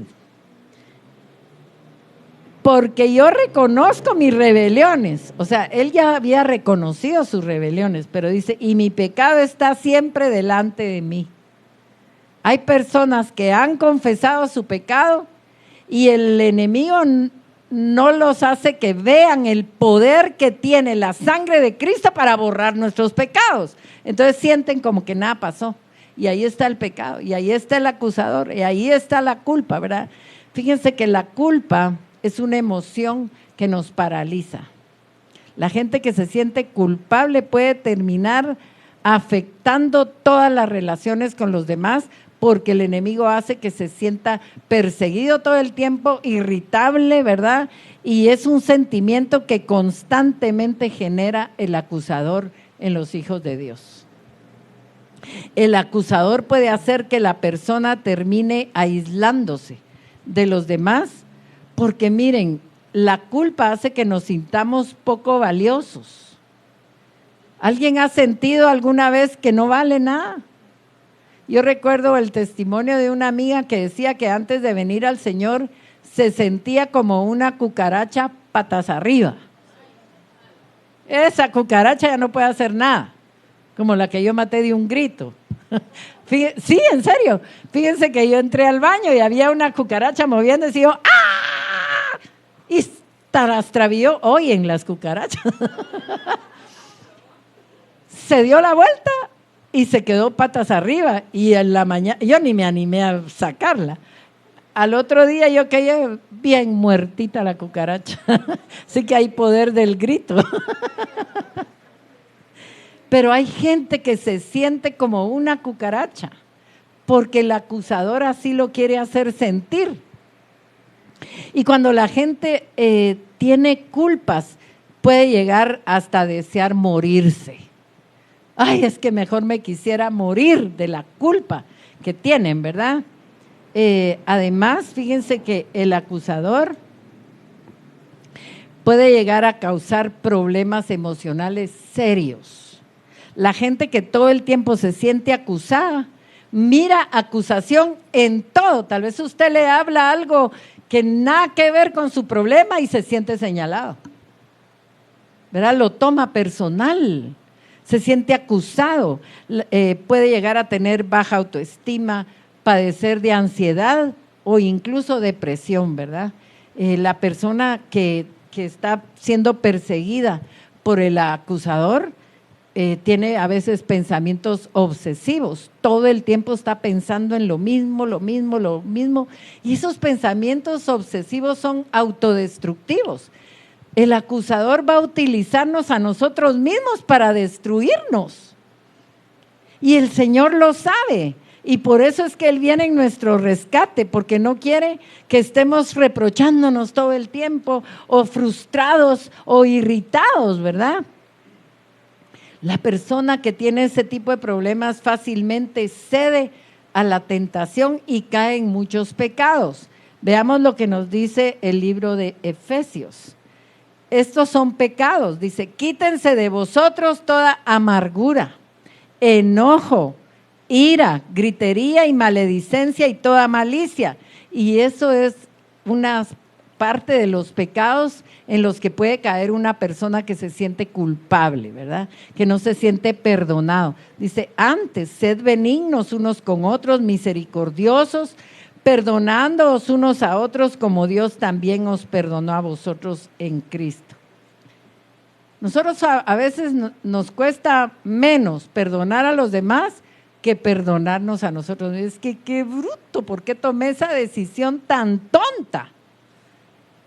A: Porque yo reconozco mis rebeliones. O sea, él ya había reconocido sus rebeliones, pero dice, y mi pecado está siempre delante de mí. Hay personas que han confesado su pecado y el enemigo no los hace que vean el poder que tiene la sangre de Cristo para borrar nuestros pecados. Entonces sienten como que nada pasó. Y ahí está el pecado, y ahí está el acusador, y ahí está la culpa, ¿verdad? Fíjense que la culpa es una emoción que nos paraliza. La gente que se siente culpable puede terminar afectando todas las relaciones con los demás, porque el enemigo hace que se sienta perseguido todo el tiempo, irritable, ¿verdad? Y es un sentimiento que constantemente genera el acusador en los hijos de Dios. El acusador puede hacer que la persona termine aislándose de los demás, porque miren, la culpa hace que nos sintamos poco valiosos. ¿Alguien ha sentido alguna vez que no vale nada? Yo recuerdo el testimonio de una amiga que decía que antes de venir al Señor se sentía como una cucaracha patas arriba. Esa cucaracha ya no puede hacer nada, como la que yo maté de un grito. Sí, en serio. Fíjense que yo entré al baño y había una cucaracha moviéndose y yo, ¡ah! Y tarastravió hoy en las cucarachas. Se dio la vuelta y se quedó patas arriba. Y en la mañana, yo ni me animé a sacarla. Al otro día yo quedé bien muertita la cucaracha. Así que hay poder del grito. Pero hay gente que se siente como una cucaracha, porque el acusador así lo quiere hacer sentir. Y cuando la gente tiene culpas, puede llegar hasta desear morirse. Ay, es que mejor me quisiera morir de la culpa que tienen, ¿verdad? Además, fíjense que el acusador puede llegar a causar problemas emocionales serios. La gente que todo el tiempo se siente acusada, mira acusación en todo. Tal vez usted le habla algo que nada que ver con su problema y se siente señalado, ¿verdad? Lo toma personal, se siente acusado, puede llegar a tener baja autoestima, padecer de ansiedad o incluso depresión, ¿verdad? La persona que está siendo perseguida por el acusador tiene a veces pensamientos obsesivos, todo el tiempo está pensando en lo mismo, y esos pensamientos obsesivos son autodestructivos. El acusador va a utilizarnos a nosotros mismos para destruirnos, y el Señor lo sabe, y por eso es que Él viene en nuestro rescate, porque no quiere que estemos reprochándonos todo el tiempo, o frustrados, o irritados, ¿verdad? La persona que tiene ese tipo de problemas fácilmente cede a la tentación y cae en muchos pecados. Veamos lo que nos dice el libro de Efesios. Estos son pecados, dice, quítense de vosotros toda amargura, enojo, ira, gritería y maledicencia y toda malicia. Y eso es una parte de los pecados en los que puede caer una persona que se siente culpable, ¿verdad? Que no se siente perdonado. Dice, antes, sed benignos unos con otros, misericordiosos, perdonándoos unos a otros como Dios también os perdonó a vosotros en Cristo. Nosotros a veces nos cuesta menos perdonar a los demás que perdonarnos a nosotros. Es que qué bruto, ¿por qué tomé esa decisión tan tonta?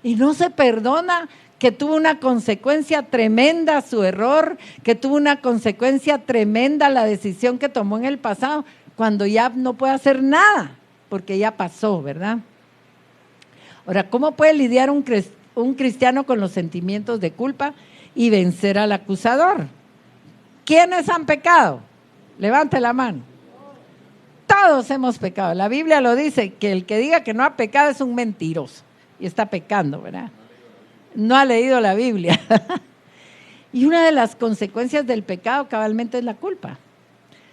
A: Y no se perdona que tuvo una consecuencia tremenda su error, que tuvo una consecuencia tremenda la decisión que tomó en el pasado, cuando ya no puede hacer nada, porque ya pasó, ¿verdad? Ahora, ¿cómo puede lidiar un cristiano con los sentimientos de culpa y vencer al acusador? ¿Quiénes han pecado? Levante la mano. Todos hemos pecado. La Biblia lo dice, que el que diga que no ha pecado es un mentiroso. Y está pecando, ¿verdad? No ha leído la Biblia. Y una de las consecuencias del pecado cabalmente es la culpa.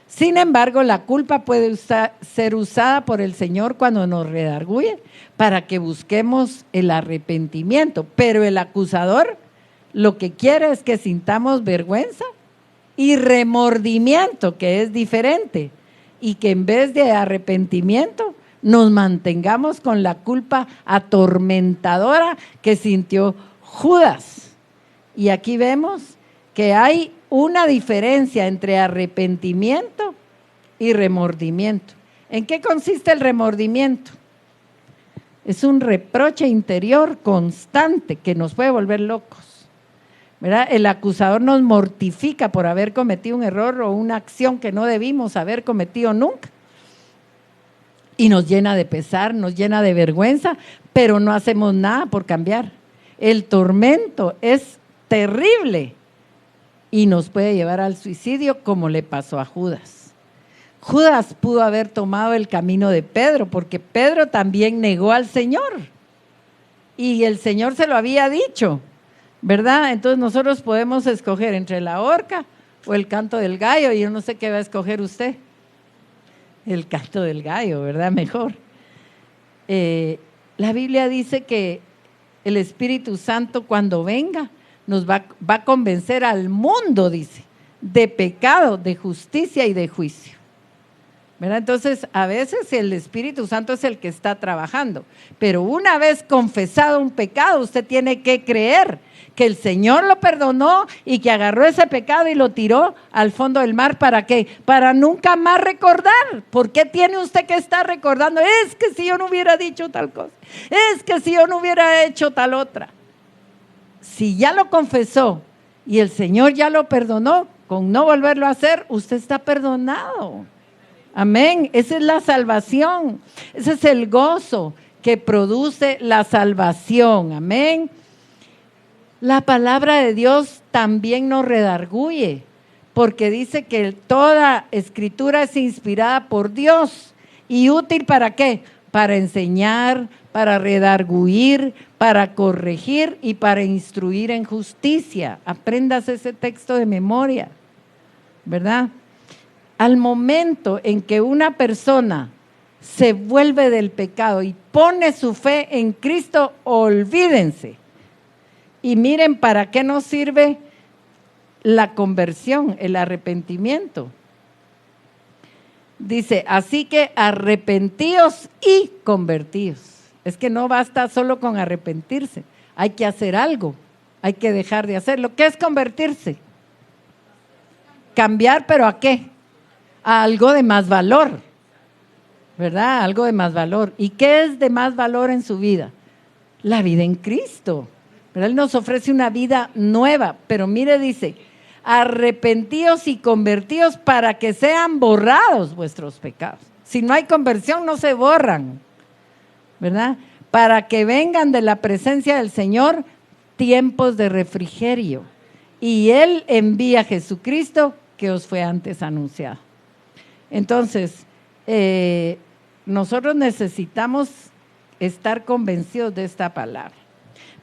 A: Sin embargo, la culpa puede ser usada por el Señor cuando nos redarguye para que busquemos el arrepentimiento. Pero el acusador lo que quiere es que sintamos vergüenza y remordimiento, que es diferente. Y que en vez de arrepentimiento nos mantengamos con la culpa atormentadora que sintió Judas. Y aquí vemos que hay una diferencia entre arrepentimiento y remordimiento. ¿En qué consiste el remordimiento? Es un reproche interior constante que nos puede volver locos, ¿verdad? El acusador nos mortifica por haber cometido un error o una acción que no debimos haber cometido nunca. y nos llena de pesar, nos llena de vergüenza, pero no hacemos nada por cambiar. El tormento es terrible y nos puede llevar al suicidio, como le pasó a Judas. Judas pudo haber tomado el camino de Pedro, porque Pedro también negó al Señor y el Señor se lo había dicho, ¿verdad? Entonces nosotros podemos escoger entre la horca o el canto del gallo, y yo no sé qué va a escoger usted. El canto del gallo, ¿verdad? Mejor. La Biblia dice que el Espíritu Santo, cuando venga, nos va a convencer al mundo, dice, de pecado, de justicia y de juicio, ¿verdad? Entonces, a veces el Espíritu Santo es el que está trabajando, pero una vez confesado un pecado, usted tiene que creer que el Señor lo perdonó y que agarró ese pecado y lo tiró al fondo del mar. ¿Para qué? Para nunca más recordar. ¿Por qué tiene usted que estar recordando? Es que si yo no hubiera dicho tal cosa, es que si yo no hubiera hecho tal otra. Si ya lo confesó y el Señor ya lo perdonó, con no volverlo a hacer, usted está perdonado. Amén. Esa es la salvación. Ese es el gozo que produce la salvación. Amén. La palabra de Dios también nos redarguye, porque dice que toda escritura es inspirada por Dios y útil ¿para qué? Para enseñar, para redarguir, para corregir y para instruir en justicia. Aprendas ese texto de memoria, ¿verdad? Al momento en que una persona se vuelve del pecado y pone su fe en Cristo, olvídense. Y miren para qué nos sirve la conversión, el arrepentimiento. Dice, así que arrepentíos y convertíos. Es que no basta solo con arrepentirse, hay que hacer algo, hay que dejar de hacerlo. ¿Qué es convertirse? Cambiar, ¿pero a qué? A algo de más valor, ¿verdad? Algo de más valor. ¿Y qué es de más valor en su vida? La vida en Cristo. Pero Él nos ofrece una vida nueva, pero mire, dice, arrepentíos y convertíos para que sean borrados vuestros pecados. Si no hay conversión, no se borran, ¿verdad? Para que vengan de la presencia del Señor tiempos de refrigerio. Y Él envía a Jesucristo, que os fue antes anunciado. Entonces, nosotros necesitamos estar convencidos de esta palabra.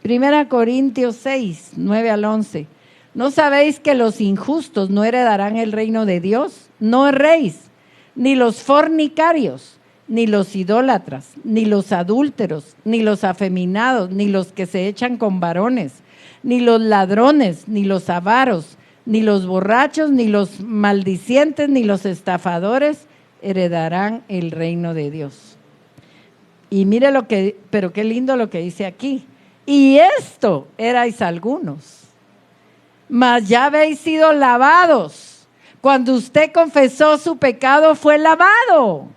A: 1 Corintios 6, 9 al 11. ¿No sabéis que los injustos no heredarán el reino de Dios? No erréis, ni los fornicarios, ni los idólatras, ni los adúlteros, ni los afeminados, ni los que se echan con varones, ni los ladrones, ni los avaros, ni los borrachos, ni los maldicientes, ni los estafadores heredarán el reino de Dios. Y mire pero qué lindo lo que dice aquí. Y esto erais algunos, mas ya habéis sido lavados. Cuando usted confesó su pecado, fue lavado.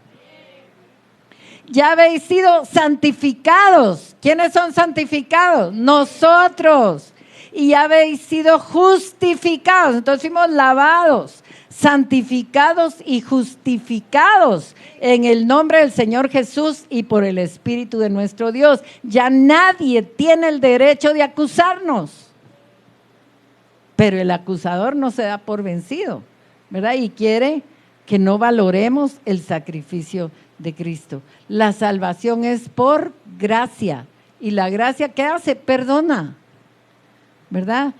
A: Ya habéis sido santificados. ¿Quiénes son santificados? Nosotros. Y ya habéis sido justificados. Entonces fuimos lavados, santificados y justificados en el nombre del Señor Jesús y por el Espíritu de nuestro Dios. Ya nadie tiene el derecho de acusarnos, pero el acusador no se da por vencido, ¿verdad? Y quiere que no valoremos el sacrificio de Cristo. La salvación es por gracia, y la gracia, ¿qué hace? Perdona, ¿verdad?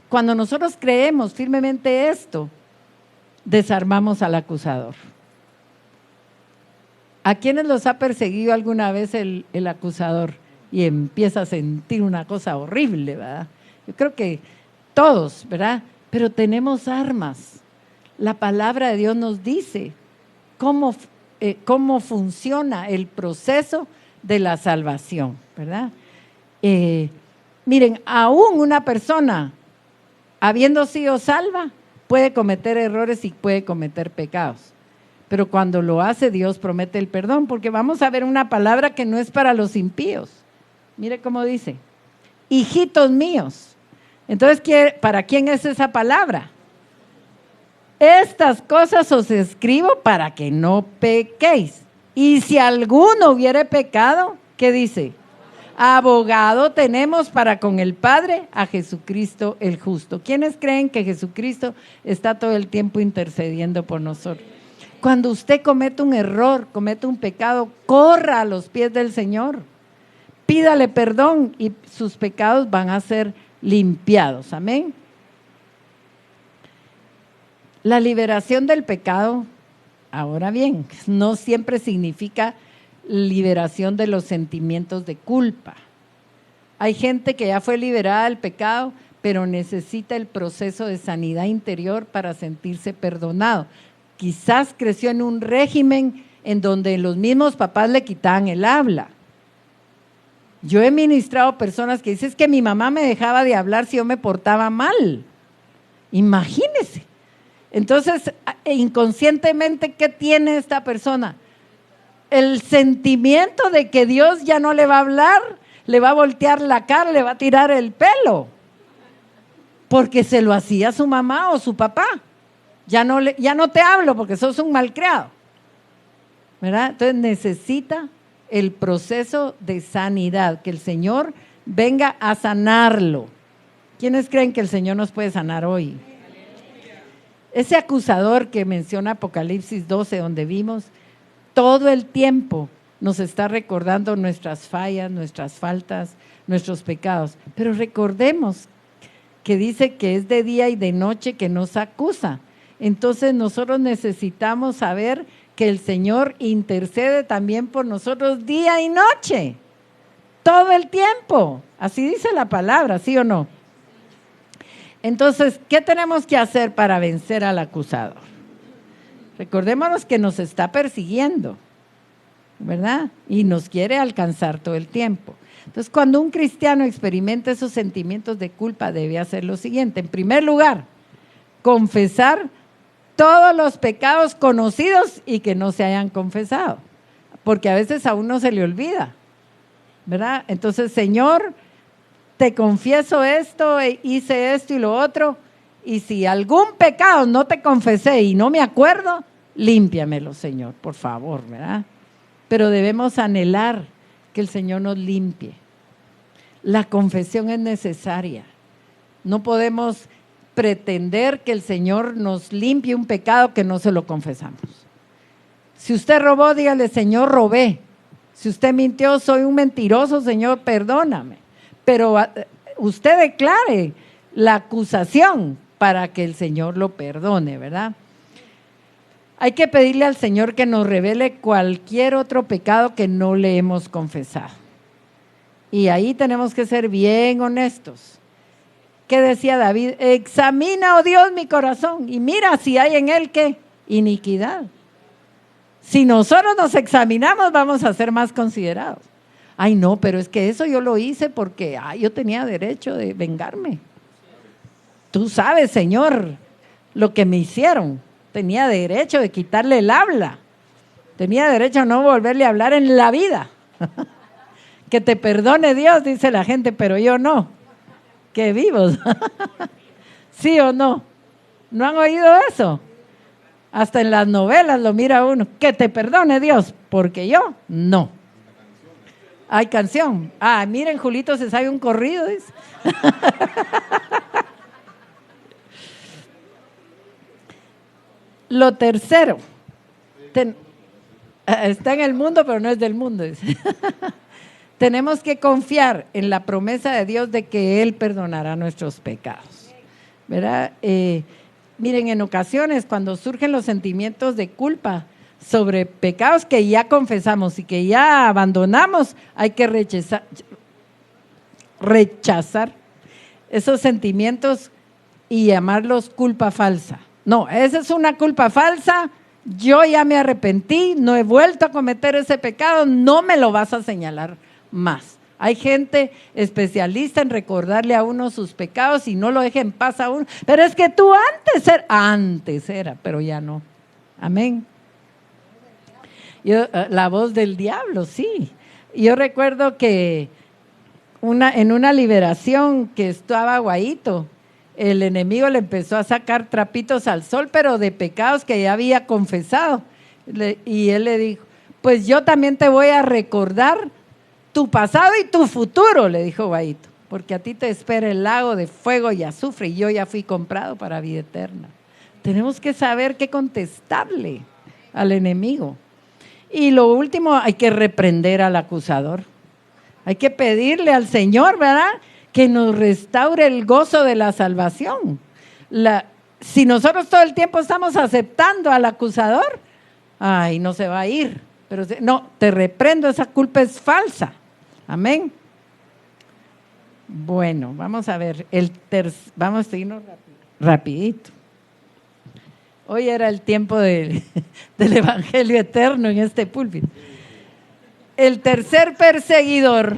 A: Cuando nosotros creemos firmemente esto, desarmamos al acusador. ¿A quiénes los ha perseguido alguna vez el acusador? Y empieza a sentir una cosa horrible, ¿verdad? Yo creo que todos, ¿verdad? Pero tenemos armas. La palabra de Dios nos dice cómo funciona el proceso de la salvación, ¿verdad? Miren, aún una persona, habiendo sido salva, puede cometer errores y puede cometer pecados. Pero cuando lo hace, Dios promete el perdón, porque vamos a ver una palabra que no es para los impíos. Mire cómo dice, hijitos míos. Entonces, ¿para quién es esa palabra? Estas cosas os escribo para que no pequéis. Y si alguno hubiere pecado, ¿qué dice? Abogado tenemos para con el Padre, a Jesucristo el justo. ¿Quiénes creen que Jesucristo está todo el tiempo intercediendo por nosotros? Cuando usted comete un error, comete un pecado, corra a los pies del Señor. Pídale perdón y sus pecados van a ser limpiados. Amén. La liberación del pecado, ahora bien, no siempre significa liberación de los sentimientos de culpa. Hay gente que ya fue liberada del pecado, pero necesita el proceso de sanidad interior para sentirse perdonado. Quizás creció en un régimen en donde los mismos papás le quitaban el habla. Yo he ministrado personas que dicen, es que mi mamá me dejaba de hablar si yo me portaba mal. Imagínese. Entonces, inconscientemente, ¿qué tiene esta persona? El sentimiento de que Dios ya no le va a hablar, le va a voltear la cara, le va a tirar el pelo, porque se lo hacía su mamá o su papá. Ya no te hablo porque sos un malcriado, ¿verdad? Entonces necesita el proceso de sanidad, que el Señor venga a sanarlo. ¿Quiénes creen que el Señor nos puede sanar hoy? Ese acusador que menciona Apocalipsis 12, donde vimos, todo el tiempo nos está recordando nuestras fallas, nuestras faltas, nuestros pecados. Pero recordemos que dice que es de día y de noche que nos acusa. Entonces nosotros necesitamos saber que el Señor intercede también por nosotros día y noche, todo el tiempo. Así dice la palabra, ¿sí o no? Entonces, ¿qué tenemos que hacer para vencer al acusador? Recordémonos que nos está persiguiendo, ¿verdad? Y nos quiere alcanzar todo el tiempo. Entonces, cuando un cristiano experimenta esos sentimientos de culpa, debe hacer lo siguiente. En primer lugar, confesar todos los pecados conocidos y que no se hayan confesado, porque a veces a uno se le olvida, ¿verdad? Entonces, Señor, te confieso esto, hice esto y lo otro, y si algún pecado no te confesé y no me acuerdo, límpiamelo, Señor, por favor, ¿verdad? Pero debemos anhelar que el Señor nos limpie. La confesión es necesaria. No podemos pretender que el Señor nos limpie un pecado que no se lo confesamos. Si usted robó, dígale, Señor, robé. Si usted mintió, soy un mentiroso, Señor, perdóname. Pero usted declare la acusación para que el Señor lo perdone, ¿verdad? Hay que pedirle al Señor que nos revele cualquier otro pecado que no le hemos confesado. Y ahí tenemos que ser bien honestos. ¿Qué decía David? Examina, oh Dios, mi corazón y mira si hay en él, ¿qué? Iniquidad. Si nosotros nos examinamos, vamos a ser más considerados. Ay, no, pero es que eso yo lo hice porque yo tenía derecho de vengarme. Tú sabes, Señor, lo que me hicieron. Tenía derecho de quitarle el habla. Tenía derecho a no volverle a hablar en la vida. Que te perdone Dios, dice la gente, pero yo no. ¡Qué vivos! ¿Sí o no? ¿No han oído eso? Hasta en las novelas lo mira uno. Que te perdone Dios, porque yo no. Hay canción. Miren, Julito se sabe un corrido, dice. Lo tercero, está en el mundo, pero no es del mundo, dice. Tenemos que confiar en la promesa de Dios de que Él perdonará nuestros pecados, ¿verdad? Miren, en ocasiones cuando surgen los sentimientos de culpa sobre pecados que ya confesamos y que ya abandonamos, hay que rechazar esos sentimientos y llamarlos culpa falsa. No, esa es una culpa falsa, yo ya me arrepentí, no he vuelto a cometer ese pecado, no me lo vas a señalar más. Hay gente especialista en recordarle a uno sus pecados y no lo deja en paz a uno. Pero es que tú antes era, pero ya no. Amén. La voz del diablo, sí. Yo recuerdo que en una liberación que estaba Guaito el enemigo le empezó a sacar trapitos al sol, pero de pecados que ya había confesado. Y él le dijo, pues yo también te voy a recordar tu pasado y tu futuro, le dijo Baito, porque a ti te espera el lago de fuego y azufre y yo ya fui comprado para vida eterna. Tenemos que saber qué contestarle al enemigo. Y lo último, hay que reprender al acusador. Hay que pedirle al Señor, ¿verdad?, que nos restaure el gozo de la salvación. Si nosotros todo el tiempo estamos aceptando al acusador, ay, no se va a ir. Pero no, te reprendo, esa culpa es falsa. Amén. Bueno, vamos a ver, vamos a seguirnos rapidito. Hoy era el tiempo del Evangelio eterno en este púlpito. El tercer perseguidor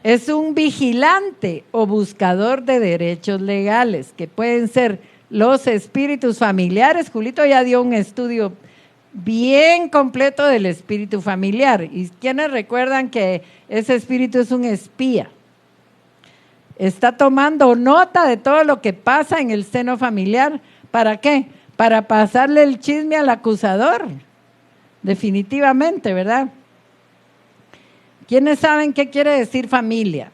A: es un vigilante o buscador de derechos legales, que pueden ser los espíritus familiares. Julito ya dio un estudio bien completo del espíritu familiar. ¿Y quiénes recuerdan que ese espíritu es un espía? Está tomando nota de todo lo que pasa en el seno familiar. ¿Para qué? Para pasarle el chisme al acusador. Definitivamente, ¿verdad? ¿Quiénes saben qué quiere decir familia?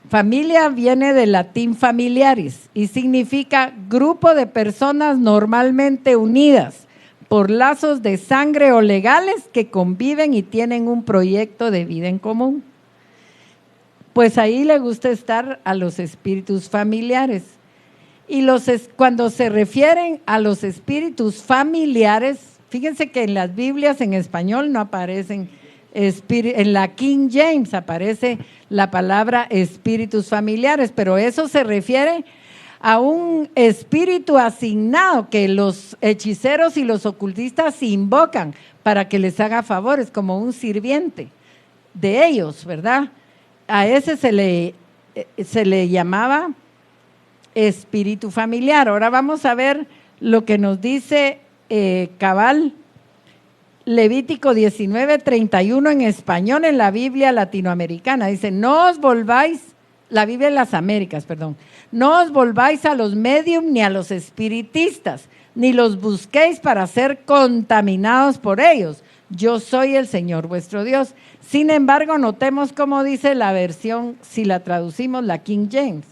A: Familia viene del latín familiaris y significa grupo de personas normalmente unidas por lazos de sangre o legales que conviven y tienen un proyecto de vida en común. Pues ahí le gusta estar a los espíritus familiares. Y cuando se refieren a los espíritus familiares, fíjense que en las Biblias en español no aparecen en la King James aparece la palabra espíritus familiares, pero eso se refiere a un espíritu asignado que los hechiceros y los ocultistas invocan para que les haga favores, como un sirviente de ellos, ¿verdad? A ese se le llamaba espíritu familiar. Ahora vamos a ver lo que nos dice cabal Levítico 19:31 en español en la Biblia latinoamericana. Dice, no os volváis, la Biblia de las Américas, perdón, no os volváis a los medium ni a los espiritistas, ni los busquéis para ser contaminados por ellos. Yo soy el Señor vuestro Dios. Sin embargo, notemos cómo dice la versión, si la traducimos, la King James.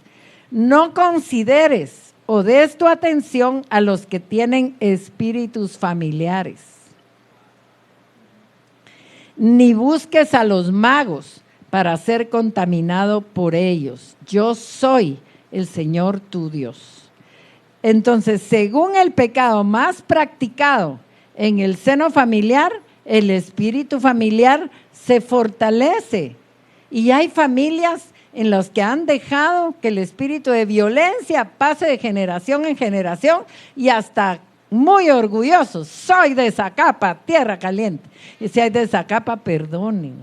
A: No consideres o des tu atención a los que tienen espíritus familiares, ni busques a los magos para ser contaminado por ellos. Yo soy el Señor tu Dios. Entonces, según el pecado más practicado en el seno familiar, el espíritu familiar se fortalece. Y hay familias en las que han dejado que el espíritu de violencia pase de generación en generación y hasta muy orgullosos. Soy de Zacapa, tierra caliente. Y si hay de Zacapa, perdonen.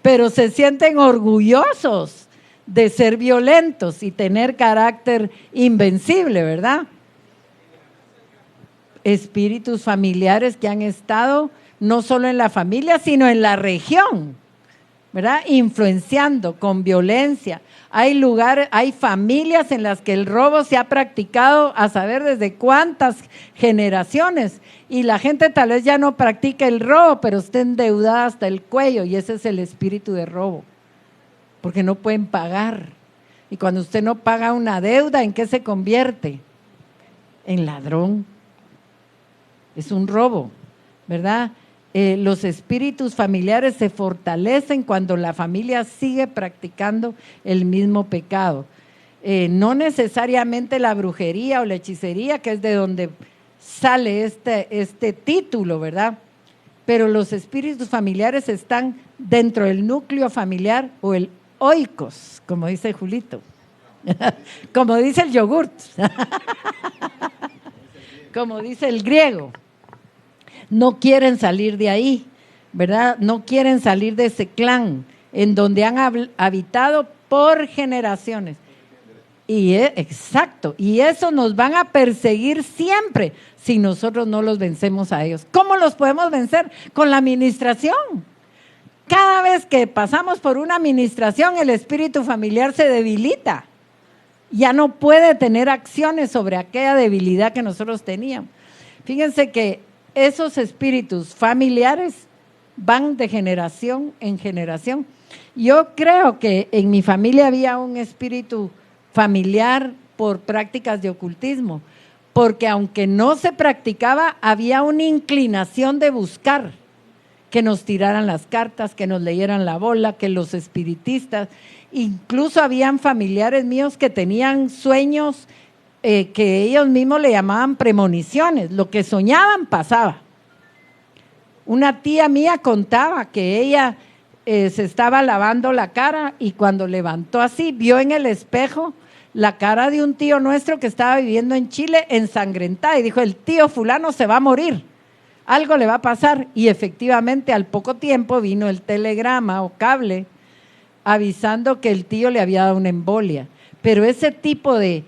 A: Pero se sienten orgullosos de ser violentos y tener carácter invencible, ¿verdad? Espíritus familiares que han estado no solo en la familia, sino en la región, ¿verdad? Influenciando con violencia. Hay familias en las que el robo se ha practicado a saber desde cuántas generaciones y la gente tal vez ya no practica el robo, pero está endeudada hasta el cuello y ese es el espíritu de robo, porque no pueden pagar. Y cuando usted no paga una deuda, ¿en qué se convierte? En ladrón. Es un robo, ¿verdad? Los espíritus familiares se fortalecen cuando la familia sigue practicando el mismo pecado. No necesariamente la brujería o la hechicería, que es de donde sale este título, ¿verdad? Pero los espíritus familiares están dentro del núcleo familiar o el oikos, como dice Julito, como dice el yogurt, como dice el griego. No quieren salir de ahí, ¿verdad? No quieren salir de ese clan en donde han habitado por generaciones. Exacto, y eso nos van a perseguir siempre si nosotros no los vencemos a ellos. ¿Cómo los podemos vencer? Con la administración. cada vez que pasamos por una administración, el espíritu familiar se debilita. Ya no puede tener acciones sobre aquella debilidad que nosotros teníamos. Fíjense que esos espíritus familiares van de generación en generación. Yo creo que en mi familia había un espíritu familiar por prácticas de ocultismo, porque aunque no se practicaba, había una inclinación de buscar que nos tiraran las cartas, que nos leyeran la bola, que los espiritistas, incluso habían familiares míos que tenían sueños que ellos mismos le llamaban premoniciones, lo que soñaban pasaba. Una tía mía contaba que ella se estaba lavando la cara y cuando levantó así, vio en el espejo la cara de un tío nuestro que estaba viviendo en Chile ensangrentada y dijo, el tío fulano se va a morir, algo le va a pasar. Y efectivamente al poco tiempo vino el telegrama o cable avisando que el tío le había dado una embolia. Pero ese tipo de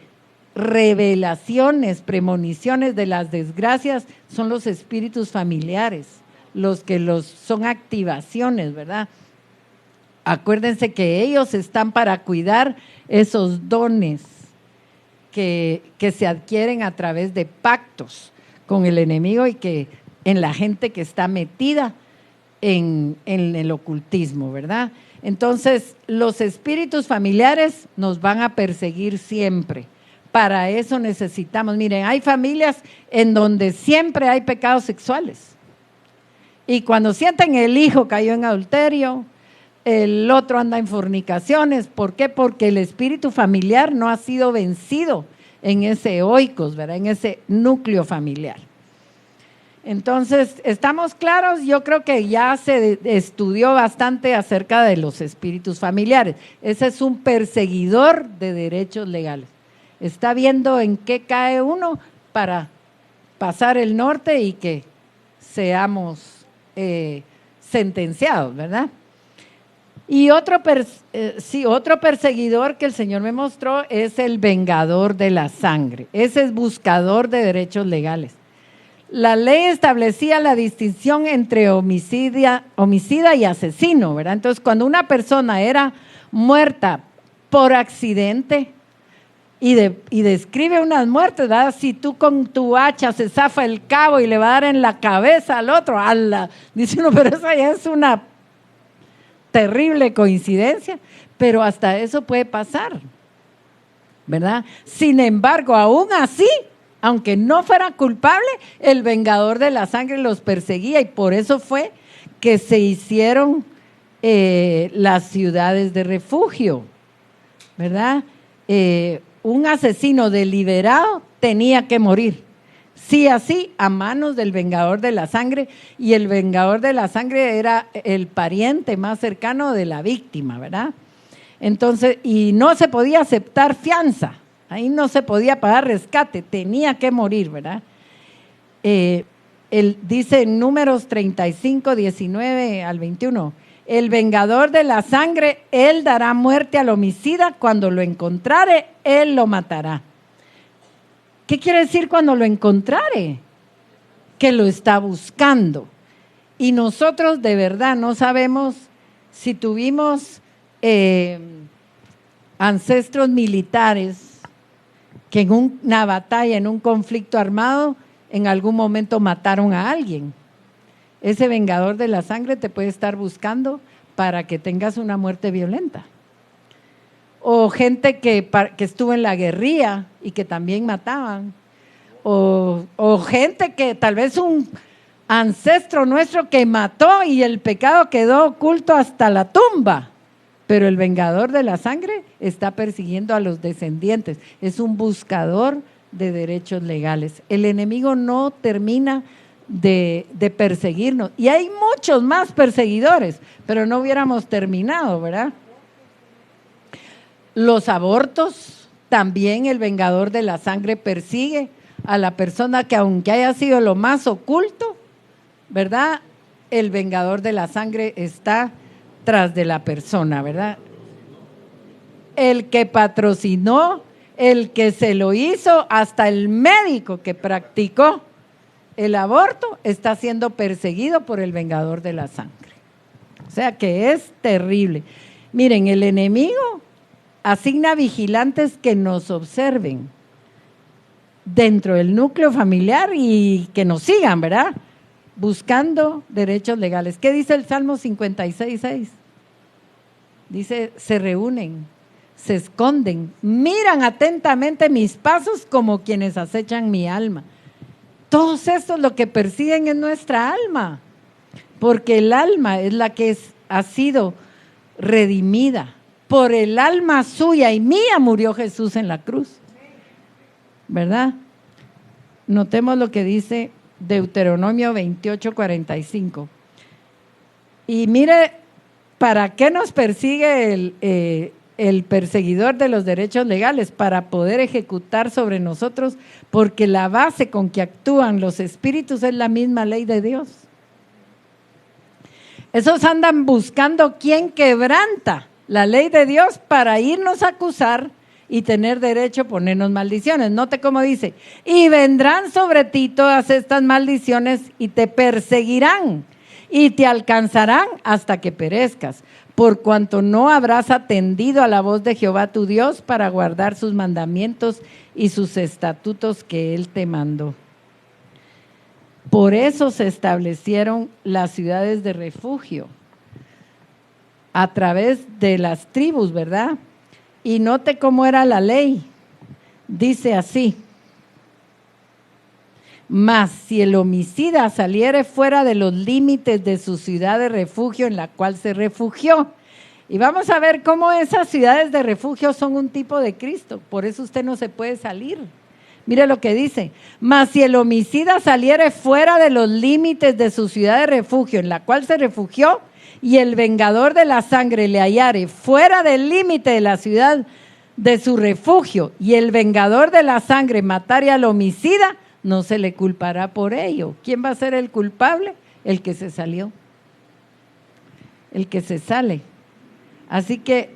A: revelaciones, premoniciones de las desgracias son los espíritus familiares, los que son activaciones, ¿verdad? Acuérdense que ellos están para cuidar esos dones que se adquieren a través de pactos con el enemigo y que en la gente que está metida en el ocultismo, ¿verdad? Entonces, los espíritus familiares nos van a perseguir siempre. Para eso necesitamos, miren, hay familias en donde siempre hay pecados sexuales. Y cuando sienten el hijo cayó en adulterio, el otro anda en fornicaciones. ¿Por qué? Porque el espíritu familiar no ha sido vencido en ese oikos, ¿verdad? En ese núcleo familiar. Entonces, ¿estamos claros? Yo creo que ya se estudió bastante acerca de los espíritus familiares. Ese es un perseguidor de derechos legales. Está viendo en qué cae uno para pasar el norte y que seamos sentenciados, ¿verdad? Y otro perseguidor que el Señor me mostró es el vengador de la sangre. Ese es buscador de derechos legales. La ley establecía la distinción entre homicida y asesino, ¿verdad? Entonces, cuando una persona era muerta por accidente y describe unas muertes, ¿verdad? Si tú con tu hacha se zafa el cabo y le va a dar en la cabeza al otro, dice uno, pero esa ya es una terrible coincidencia, pero hasta eso puede pasar, ¿verdad? Sin embargo, aún así, aunque no fuera culpable, el vengador de la sangre los perseguía y por eso fue que se hicieron las ciudades de refugio, ¿verdad? Un asesino deliberado tenía que morir, sí así, a manos del vengador de la sangre, y el vengador de la sangre era el pariente más cercano de la víctima, ¿verdad? Entonces, y no se podía aceptar fianza, ahí no se podía pagar rescate, tenía que morir, ¿verdad? Dice en Números 35, 19 al 21, el vengador de la sangre, él dará muerte al homicida, cuando lo encontrare, él lo matará. ¿Qué quiere decir cuando lo encontrare? Que lo está buscando. Y nosotros de verdad no sabemos si tuvimos ancestros militares que en una batalla, en un conflicto armado, en algún momento mataron a alguien. Ese vengador de la sangre te puede estar buscando para que tengas una muerte violenta. O gente que estuvo en la guerrilla y que también mataban. O gente que tal vez un ancestro nuestro que mató y el pecado quedó oculto hasta la tumba. Pero el vengador de la sangre está persiguiendo a los descendientes. Es un buscador de derechos legales. El enemigo no termina de perseguirnos. Y hay muchos más perseguidores, pero no hubiéramos terminado, ¿verdad? Los abortos, también el vengador de la sangre persigue a la persona que aunque haya sido lo más oculto, ¿verdad? El vengador de la sangre está tras de la persona, ¿verdad? El que patrocinó, el que se lo hizo, hasta el médico que practicó el aborto está siendo perseguido por el vengador de la sangre. O sea que es terrible. Miren, el enemigo asigna vigilantes que nos observen dentro del núcleo familiar y que nos sigan, ¿verdad? Buscando derechos legales. ¿Qué dice el Salmo 56:6? Dice, se reúnen, se esconden, miran atentamente mis pasos como quienes acechan mi alma. Todos estos lo que persiguen es nuestra alma, porque el alma es la que ha sido redimida. Por el alma suya y mía murió Jesús en la cruz, ¿verdad? Notemos lo que dice Deuteronomio 28:45. Y mire, ¿para qué nos persigue el perseguidor de los derechos legales? Para poder ejecutar sobre nosotros, porque la base con que actúan los espíritus es la misma ley de Dios. Esos andan buscando quién quebranta la ley de Dios para irnos a acusar y tener derecho a ponernos maldiciones. Note cómo dice, y vendrán sobre ti todas estas maldiciones y te perseguirán y te alcanzarán hasta que perezcas, por cuanto no habrás atendido a la voz de Jehová tu Dios para guardar sus mandamientos y sus estatutos que Él te mandó. Por eso se establecieron las ciudades de refugio a través de las tribus, ¿verdad? Y note cómo era la ley. Dice así: mas si el homicida saliere fuera de los límites de su ciudad de refugio en la cual se refugió. Y vamos a ver cómo esas ciudades de refugio son un tipo de Cristo. Por eso usted no se puede salir. Mire lo que dice: mas si el homicida saliere fuera de los límites de su ciudad de refugio en la cual se refugió, y el vengador de la sangre le hallare fuera del límite de la ciudad de su refugio, y el vengador de la sangre matare al homicida, no se le culpará por ello. ¿Quién va a ser el culpable? El que se salió, el que se sale. Así que,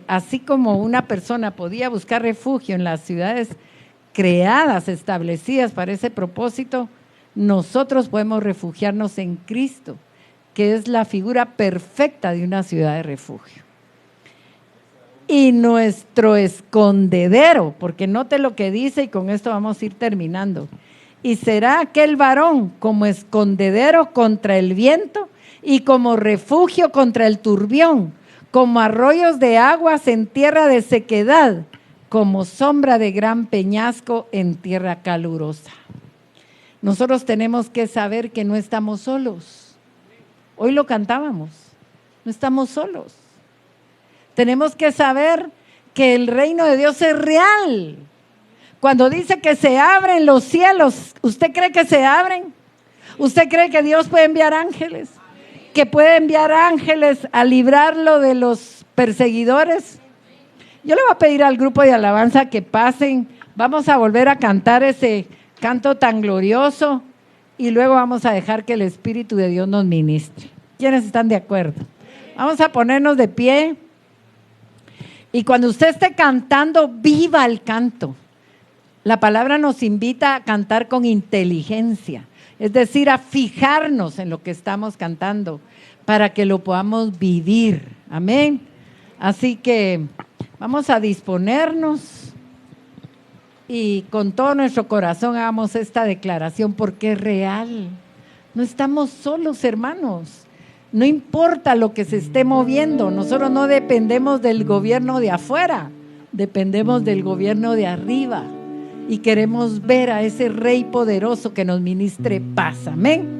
A: así como una persona podía buscar refugio en las ciudades creadas, establecidas para ese propósito, nosotros podemos refugiarnos en Cristo, que es la figura perfecta de una ciudad de refugio. Y nuestro escondedero, porque note lo que dice, y con esto vamos a ir terminando. Y será aquel varón como escondedero contra el viento y como refugio contra el turbión, como arroyos de aguas en tierra de sequedad, como sombra de gran peñasco en tierra calurosa. Nosotros tenemos que saber que no estamos solos. Hoy lo cantábamos, no estamos solos. Tenemos que saber que el reino de Dios es real. Cuando dice que se abren los cielos, ¿usted cree que se abren? ¿Usted cree que Dios puede enviar ángeles? ¿Que puede enviar ángeles a librarlo de los perseguidores? Yo le voy a pedir al grupo de alabanza que pasen. Vamos a volver a cantar ese canto tan glorioso y luego vamos a dejar que el Espíritu de Dios nos ministre. ¿Quiénes están de acuerdo? Vamos a ponernos de pie. Y cuando usted esté cantando, viva el canto. La palabra nos invita a cantar con inteligencia, es decir, a fijarnos en lo que estamos cantando para que lo podamos vivir. Amén. Así que vamos a disponernos y con todo nuestro corazón hagamos esta declaración porque es real. No estamos solos, hermanos. No importa lo que se esté moviendo, nosotros no dependemos del gobierno de afuera, dependemos del gobierno de arriba y queremos ver a ese Rey poderoso que nos ministre paz. Amén.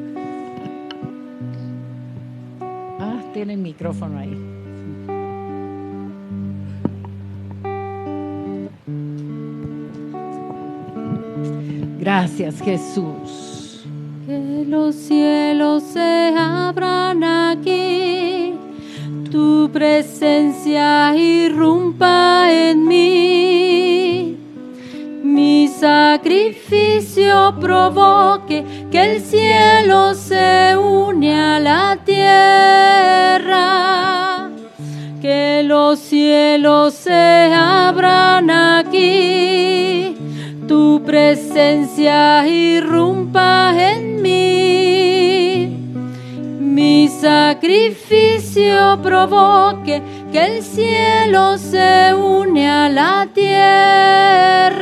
A: Tiene el micrófono ahí. Gracias, Jesús.
B: Que los cielos se abran aquí, tu presencia irrumpa en mí. Mi sacrificio provoque que el cielo se une a la tierra. Que los cielos se abran aquí, tu presencia irrumpa en mí. Mi sacrificio provoque que el cielo se une a la tierra.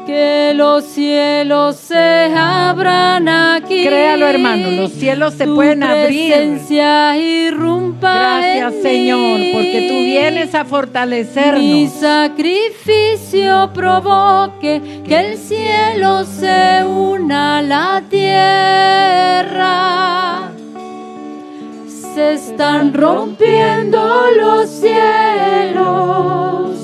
B: Que los cielos se abran aquí.
A: Créalo, hermano, los cielos se pueden abrir.
B: Tu presencia irrumpa.
A: Gracias,
B: en
A: Señor,
B: mí.
A: porque tú vienes a fortalecernos.
B: Mi sacrificio provoque que el cielo se una a la tierra. Se están rompiendo los cielos,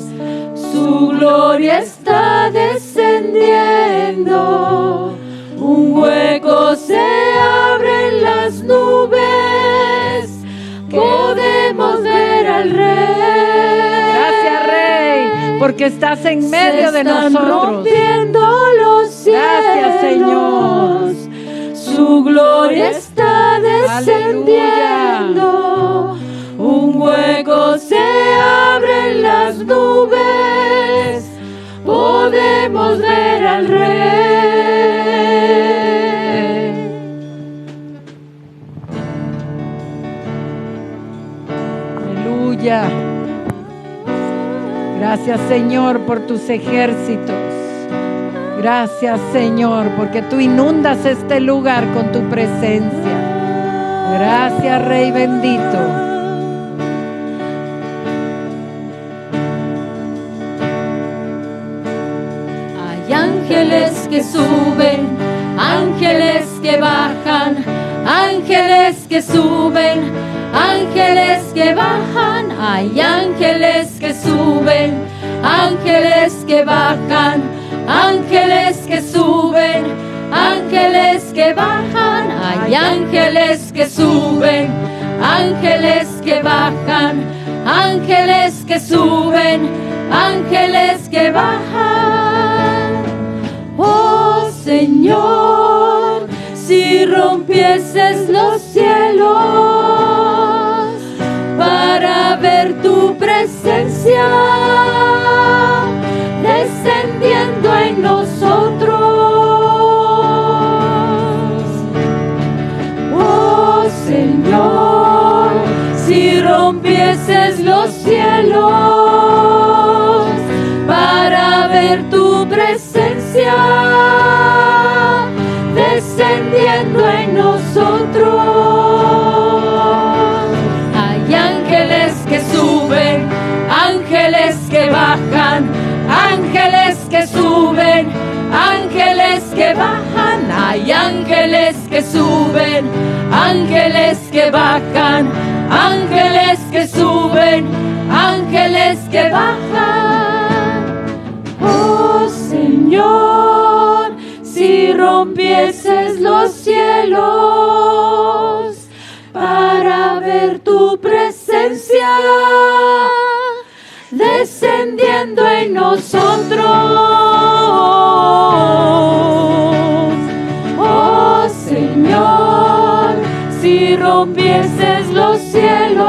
B: su gloria está descendiendo, un hueco se abre en las nubes, podemos ver al Rey.
A: Gracias, Rey, porque estás en medio de nosotros.
B: Se están rompiendo los cielos.
A: Gracias, Señor.
B: Su gloria está descendiendo. Un hueco se abre en las nubes. Podemos ver al Rey.
A: Aleluya. Gracias, Señor, por tus ejércitos. Gracias, Señor, porque tú inundas este lugar con tu presencia. Gracias, Rey bendito.
B: Hay ángeles que suben, ángeles que bajan, ángeles que suben, ángeles que bajan. Hay ángeles que suben, ángeles que bajan, ángeles que suben, ángeles que bajan. Hay ángeles que suben, ángeles que bajan, ángeles que suben, ángeles que bajan. Oh Señor, si rompieses los cielos para ver tu presencia descendiendo en nosotros. Oh Señor, si rompieses los cielos para ver tu presencia descendiendo en nosotros. Hay ángeles que suben, ángeles que bajan, ángeles que suben, ángeles que bajan. Hay ángeles que suben, ángeles que bajan, ángeles que suben, ángeles que bajan. Oh Señor, si rompieses los cielos para ver tu presencia descendiendo en nosotros. Oh Señor, si rompieses los cielos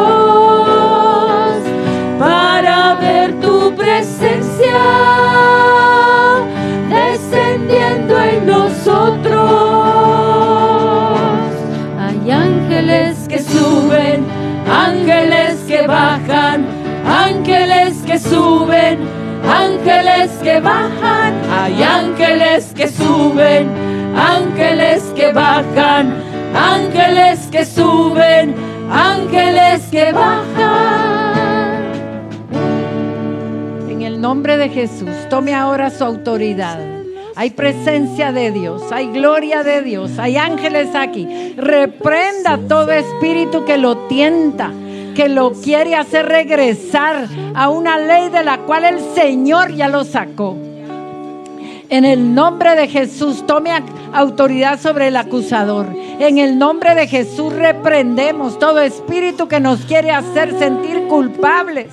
B: para ver tu presencia descendiendo en nosotros. Hay ángeles que suben, ángeles que bajan, ángeles que suben, ángeles que bajan. Hay ángeles que suben, ángeles que bajan, ángeles que suben, ángeles que bajan.
A: En el nombre de Jesús, tome ahora su autoridad. Hay presencia de Dios, hay gloria de Dios, hay ángeles aquí. Reprenda todo espíritu que lo tienta, que lo quiere hacer regresar a una ley de la cual el Señor ya lo sacó. En el nombre de Jesús, tome autoridad sobre el acusador. En el nombre de Jesús reprendemos todo espíritu que nos quiere hacer sentir culpables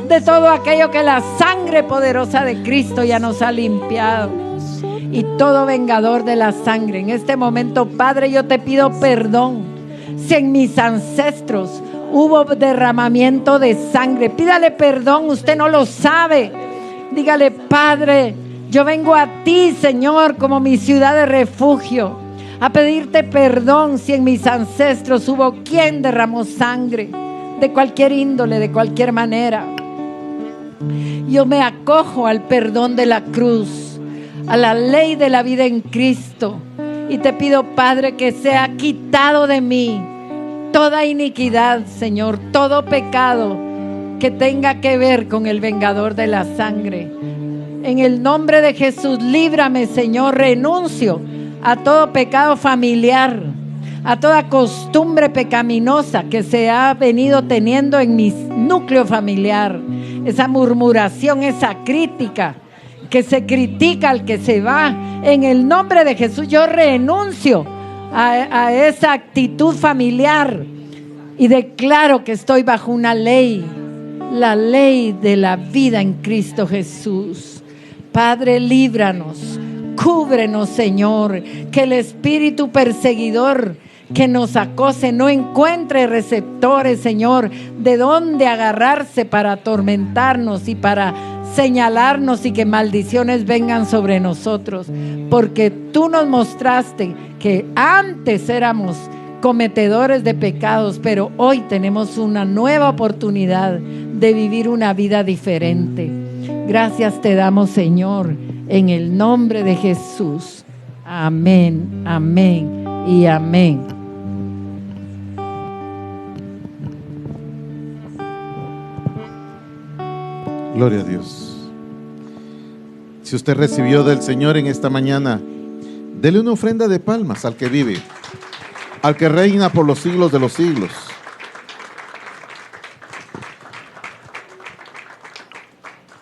A: de todo aquello que la sangre poderosa de Cristo ya nos ha limpiado. Y todo vengador de la sangre, en este momento, Padre, yo te pido perdón. Si en mis ancestros hubo derramamiento de sangre, pídale perdón, usted no lo sabe. Dígale: Padre, yo vengo a ti, Señor, como mi ciudad de refugio, a pedirte perdón si en mis ancestros hubo quien derramó sangre de cualquier índole, de cualquier manera. Yo me acojo al perdón de la cruz, a la ley de la vida en Cristo, y te pido, Padre, que sea quitado de mí toda iniquidad, Señor, todo pecado que tenga que ver con el vengador de la sangre. En el nombre de Jesús, líbrame, Señor. Renuncio a todo pecado familiar, a toda costumbre pecaminosa que se ha venido teniendo en mi núcleo familiar. Esa murmuración, esa crítica, que se critica al que se va. En el nombre de Jesús, yo renuncio a esa actitud familiar y declaro que estoy bajo una ley, la ley de la vida en Cristo Jesús. Padre, líbranos, cúbrenos, Señor, que el espíritu perseguidor que nos acose no encuentre receptores, Señor, de dónde agarrarse para atormentarnos y para señalarnos y que maldiciones vengan sobre nosotros, porque tú nos mostraste que antes éramos cometedores de pecados, pero hoy tenemos una nueva oportunidad de vivir una vida diferente. Gracias te damos, Señor, en el nombre de Jesús. Amén, amén y amén.
C: Gloria a Dios. Si usted recibió del Señor en esta mañana, dele una ofrenda de palmas al que vive, al que reina por los siglos de los siglos.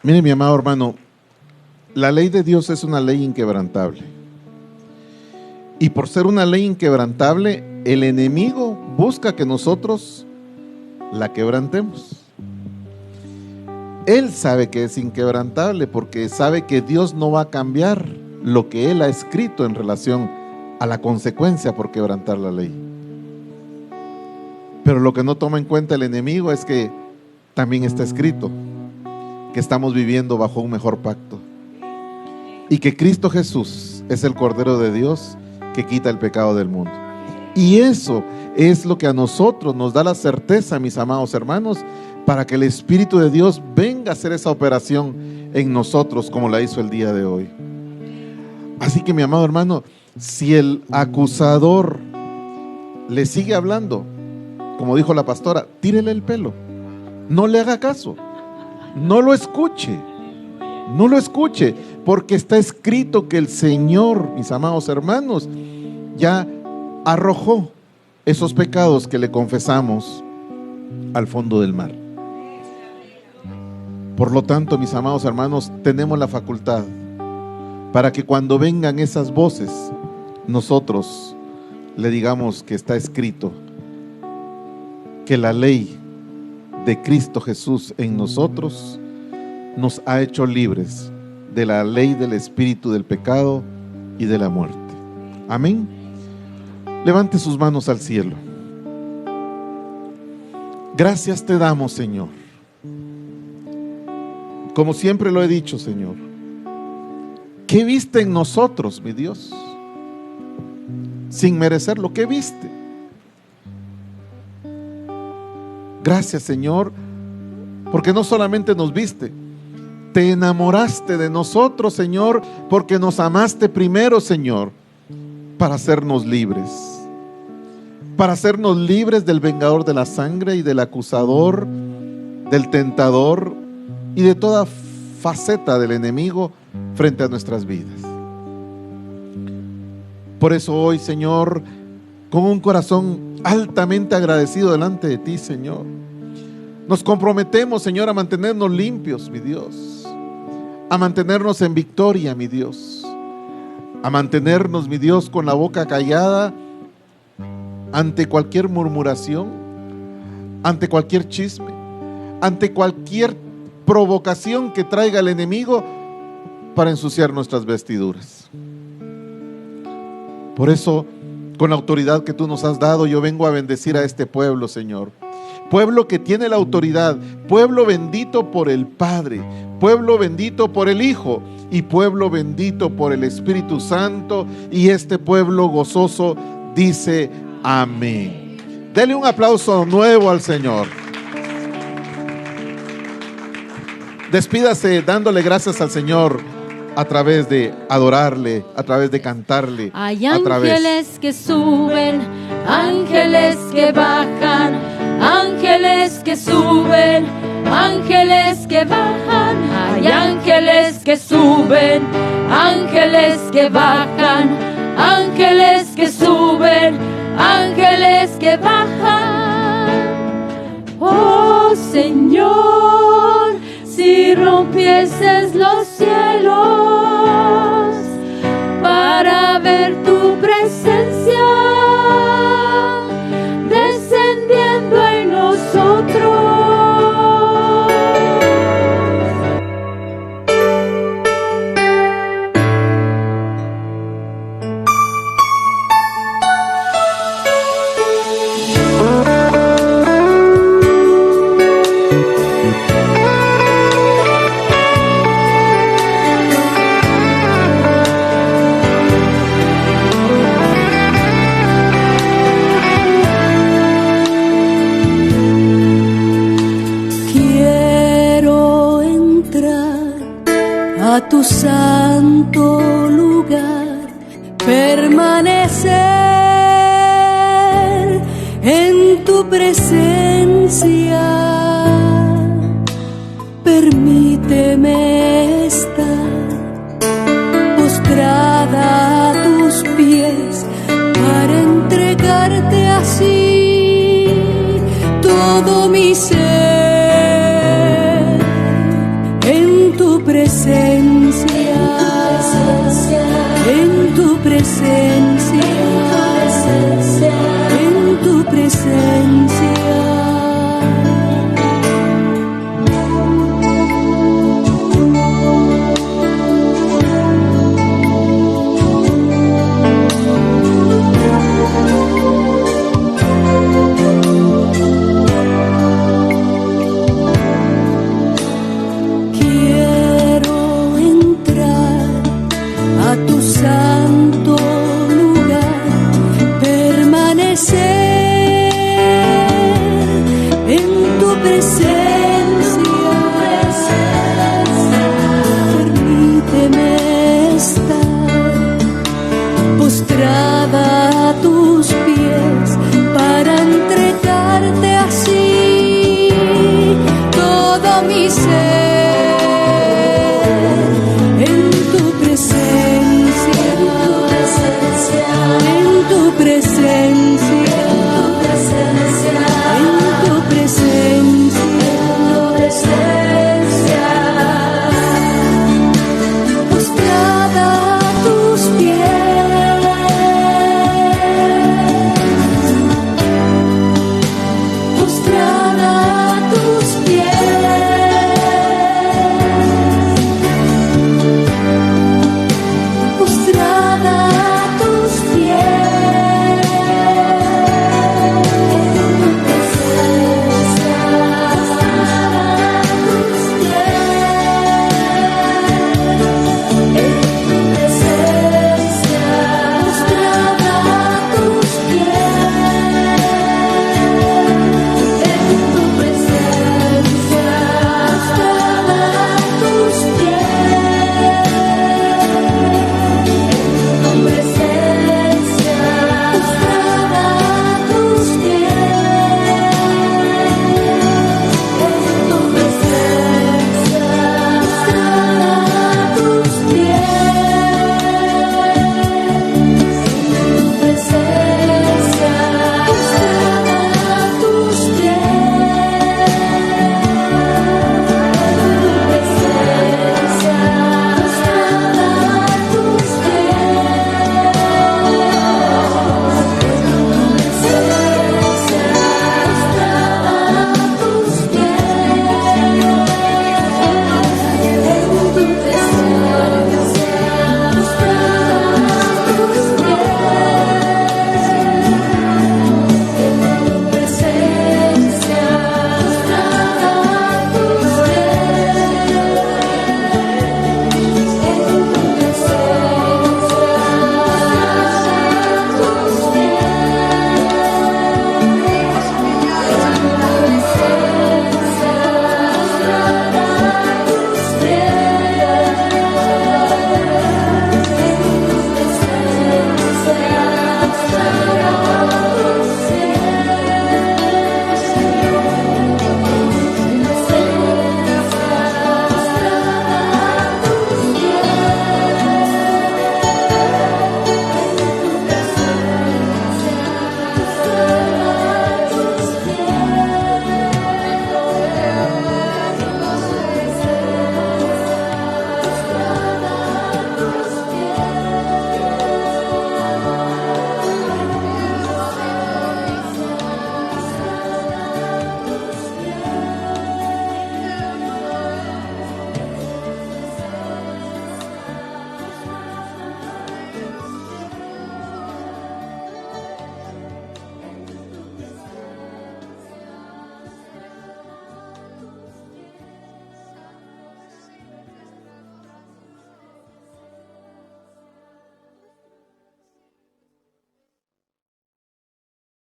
C: Mire, mi amado hermano, la ley de Dios es una ley inquebrantable. Y por ser una ley inquebrantable, el enemigo busca que nosotros la quebrantemos. Él sabe que es inquebrantable porque sabe que Dios no va a cambiar lo que Él ha escrito en relación a la consecuencia por quebrantar la ley. Pero lo que no toma en cuenta el enemigo es que también está escrito que estamos viviendo bajo un mejor pacto y que Cristo Jesús es el Cordero de Dios que quita el pecado del mundo. Y eso es lo que a nosotros nos da la certeza, mis amados hermanos, para que el Espíritu de Dios venga a hacer esa operación en nosotros como la hizo el día de hoy. Así que, mi amado hermano, si el acusador le sigue hablando, como dijo la pastora, tírele el pelo, no le haga caso, no lo escuche, porque está escrito que el Señor, mis amados hermanos, ya arrojó esos pecados que le confesamos al fondo del mar. Por lo tanto, mis amados hermanos, tenemos la facultad para que cuando vengan esas voces, nosotros le digamos que está escrito que la ley de Cristo Jesús en nosotros nos ha hecho libres de la ley del espíritu del pecado y de la muerte. Amén. Levante sus manos al cielo. Gracias te damos, Señor. Como siempre lo he dicho, Señor, ¿qué viste en nosotros, mi Dios? Sin merecerlo, ¿qué viste? Gracias, Señor, porque no solamente nos viste, te enamoraste de nosotros, Señor, porque nos amaste primero, Señor, para hacernos libres. Para hacernos libres del vengador de la sangre y del acusador, del tentador y de toda faceta del enemigo frente a nuestras vidas. Por eso hoy, Señor, con un corazón altamente agradecido delante de ti, Señor, nos comprometemos, Señor, a mantenernos limpios, mi Dios, a mantenernos en victoria, mi Dios, a mantenernos, mi Dios, con la boca callada ante cualquier murmuración, ante cualquier chisme, ante cualquier provocación que traiga el enemigo para ensuciar nuestras vestiduras. Por eso, con la autoridad que tú nos has dado, yo vengo a bendecir a este pueblo, Señor. Pueblo que tiene la autoridad, pueblo bendito por el Padre, pueblo bendito por el Hijo y pueblo bendito por el Espíritu Santo, y este pueblo gozoso dice amén. Dele un aplauso nuevo al Señor. Despídase dándole gracias al Señor a través de adorarle, a través de cantarle.
B: Hay ángeles que suben, ángeles que bajan, ángeles que suben, ángeles que bajan. Hay ángeles que suben, ángeles que bajan, ángeles que suben, ángeles que bajan. Oh Señor, si rompieses los cielos para ver tu presencia descendiendo en nosotros. Tu santo lugar, permanecer en tu presencia. Permíteme estar postrada a tus pies para entregarte así todo mi ser en tu presencia, en tu presencia, en tu presencia.